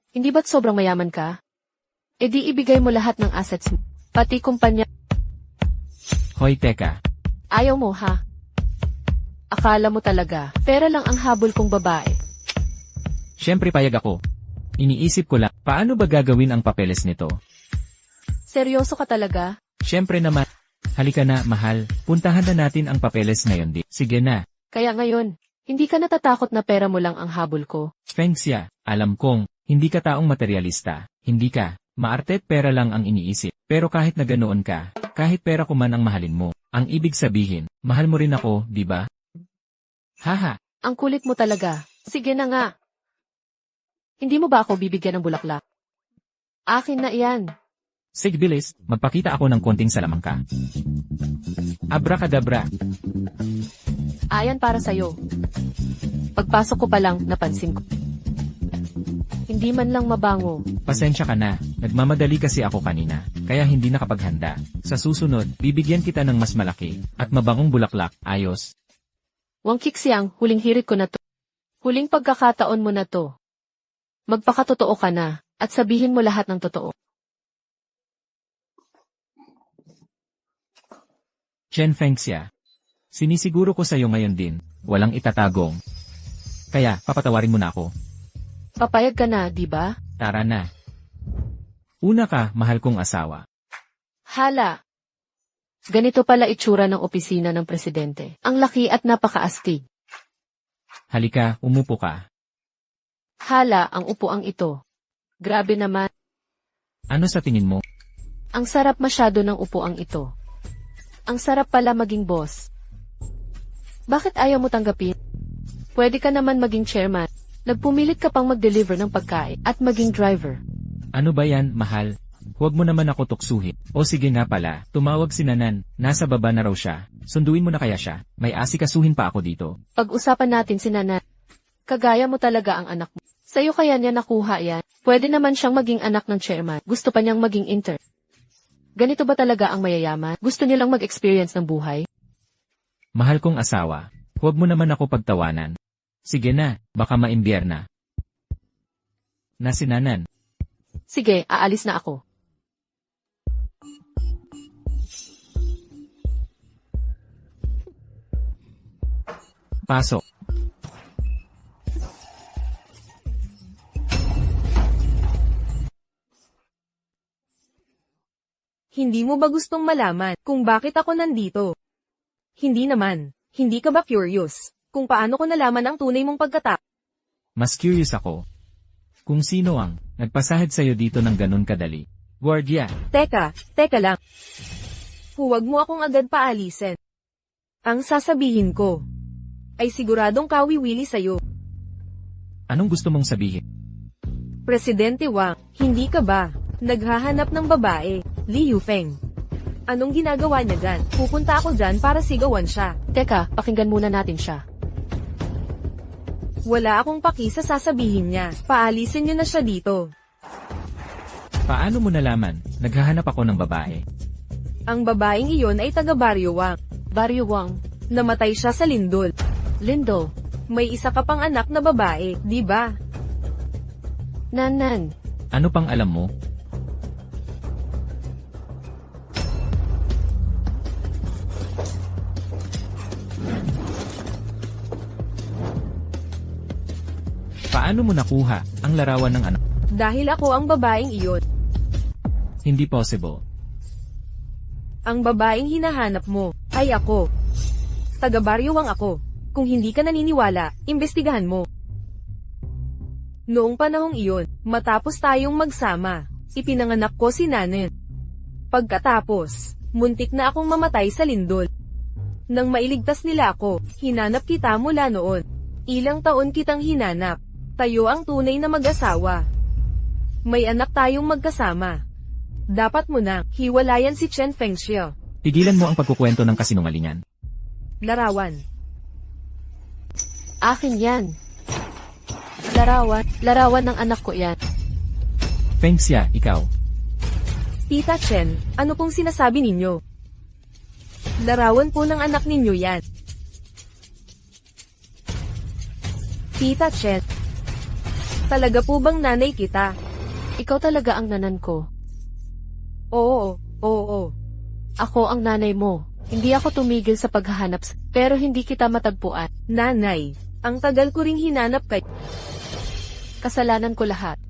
Hindi ba't sobrang mayaman ka? E di ibigay mo lahat ng assets mo, pati kumpanya. Hoy, teka. Ayaw mo, ha? Akala mo talaga, pera lang ang habol kong babae. Siyempre payag ako. Iniisip ko lang, paano ba gagawin ang papeles nito? Seryoso ka talaga? Siyempre naman. Halika na, mahal. Puntahan na natin ang papeles ngayon, di. Sige na. Kaya ngayon, hindi ka natatakot na pera mo lang ang habol ko? Fengxia, alam kong, hindi ka taong materialista. Hindi ka. Maarte pera lang ang iniisip. Pero kahit na ganoon ka, kahit pera ko man ang mahalin mo, ang ibig sabihin, mahal mo rin ako, di ba? Haha. Ang kulit mo talaga. Sige na nga. Hindi mo ba ako bibigyan ng bulaklak? Akin na iyan. Sige bilis, magpakita ako ng konting salamangka. Abracadabra. Ayan para sa'yo. Pagpasok ko pa lang, napansin ko. Hindi man lang mabango. Pasensya ka na, nagmamadali kasi ako kanina, kaya hindi nakapaghanda. Sa susunod, bibigyan kita ng mas malaki, at mabangong bulaklak, ayos. Wang Kixiang, huling hirit ko na to. Huling pagkakataon mo na to. Magpakatotoo ka na, at sabihin mo lahat ng totoo. Chen Fengxia. Sinisiguro ko sa'yo ngayon din, walang itatagong. Kaya, papatawarin mo na ako. Papayag ka na, di ba? Tara na. Una ka, mahal kong asawa. Hala. Ganito pala itsura ng opisina ng presidente. Ang laki at napakaastig. Halika, umupo ka. Hala, ang upuang ito. Grabe naman. Ano sa tingin mo? Ang sarap masyado ng upuang ito. Ang sarap pala maging boss. Bakit ayaw mo tanggapin? Pwede ka naman maging chairman. Nagpumilit ka pang mag-deliver ng pagkain at maging driver. Ano ba yan, mahal? Huwag mo naman ako tuksuhin. O sige nga pala, tumawag si Nanan, nasa baba na raw siya. Sunduin mo na kaya siya, may asikasuhin pa ako dito. Pag-usapan natin si Nanan. Kagaya mo talaga ang anak mo. Sa'yo kaya niya nakuha yan. Pwede naman siyang maging anak ng chairman. Gusto pa niyang maging intern. Ganito ba talaga ang mayayaman? Gusto niya lang mag-experience ng buhay? Mahal kong asawa, huwag mo naman ako pagtawanan. Sige na, baka maimbierna. Na si Nanan. Sige, aalis na ako. Pasok. Hindi mo ba gustong malaman kung bakit ako nandito? Hindi naman. Hindi ka ba curious kung paano ko nalaman ang tunay mong pagkatao? Mas curious ako. Kung sino ang nagpasahid sa'yo dito ng ganun kadali. Guardia. Teka lang. Huwag mo akong agad paalisin. Ang sasabihin ko ay siguradong kawiwili sa'yo. Anong gusto mong sabihin? Presidente Wang, hindi ka ba naghahanap ng babae, Li Yufeng? Anong ginagawa niya dyan? Pupunta ako dyan para sigawan siya. Teka, pakinggan muna natin siya. Wala akong paki sa sasabihin niya. Paalisin niyo na siya dito. Paano mo nalaman? Naghahanap ako ng babae. Ang babaeng iyon ay taga Baryo Wang. Baryo Wang. Namatay siya sa lindol. Lindo. May isa ka pang anak na babae, di ba? Nanan. Ano pang alam mo? Paano mo nakuha ang larawan ng anak? Dahil ako ang babaeng iyon. Hindi possible. Ang babaeng hinahanap mo ay ako. Taga Baryo Wang ako. Kung hindi ka naniniwala, imbestigahan mo. Noong panahong iyon, matapos tayong magsama, ipinanganak ko si Nanan. Pagkatapos, muntik na akong mamatay sa lindol. Nang mailigtas nila ako, hinanap kita mula noon. Ilang taon kitang hinanap. Tayo ang tunay na mag-asawa. May anak tayong magkasama. Dapat mo na hiwalayan si Chen Fengxia. Tigilan mo ang pagkukwento ng kasinungalingan. Larawan. Akin yan. Larawan ng anak ko yan. Fengxia, ikaw. Tita Chen, ano pong sinasabi ninyo? Larawan po ng anak ninyo yan. Tita Chen, talaga po bang nanay kita? Ikaw talaga ang nanan ko. Oo. Ako ang nanay mo. Hindi ako tumigil sa paghahanap, pero hindi kita matagpuan. Nanay, ang tagal ko ring hinanap kay Kasalanan ko lahat.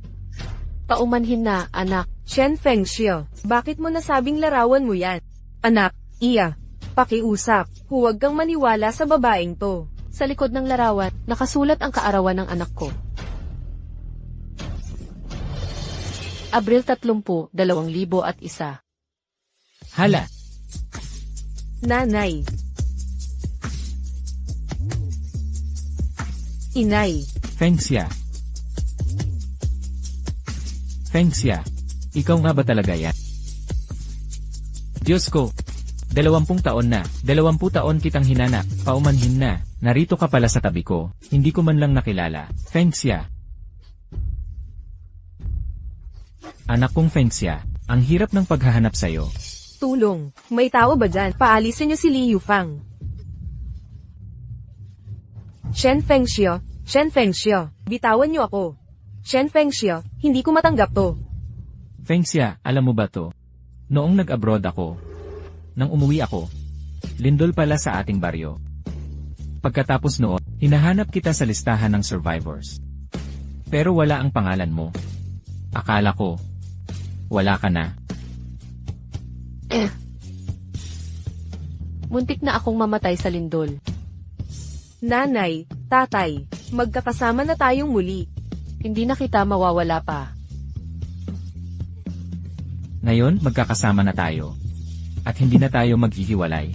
Paumanhin na, anak. Chen Fengxia. Bakit mo nasabing larawan mo yan? Anak, iya. Pakiusap. Huwag kang maniwala sa babaeng to. Sa likod ng larawan, nakasulat ang kaarawan ng anak ko. Abril 30, 2001. Hala, Nanay. Inay. Fengxia. Fengxia, ikaw nga ba talaga yan? Diyos ko, 20 taon na, 20 taon kitang hinanap, paumanhin na, narito ka pala sa tabi ko, hindi ko man lang nakilala, Fengxia. Anak kong Fengxia, ang hirap ng paghahanap sa'yo. Tulong. May tao ba dyan? Paalisin niyo si Li Yufang. Shen Fengxia, Shen Fengxia, bitawan niyo ako. Shen Fengxia, hindi ko matanggap to. Fengxia, alam mo ba to? Noong nag-abroad ako, nang umuwi ako, lindol pala sa ating baryo. Pagkatapos noon, hinahanap kita sa listahan ng survivors. Pero wala ang pangalan mo. Akala ko, wala ka na. Muntik na akong mamatay sa lindol. Nanay, tatay, magkakasama na tayong muli. Hindi na kita mawawala pa. Ngayon, magkakasama na tayo. At hindi na tayo maghihiwalay.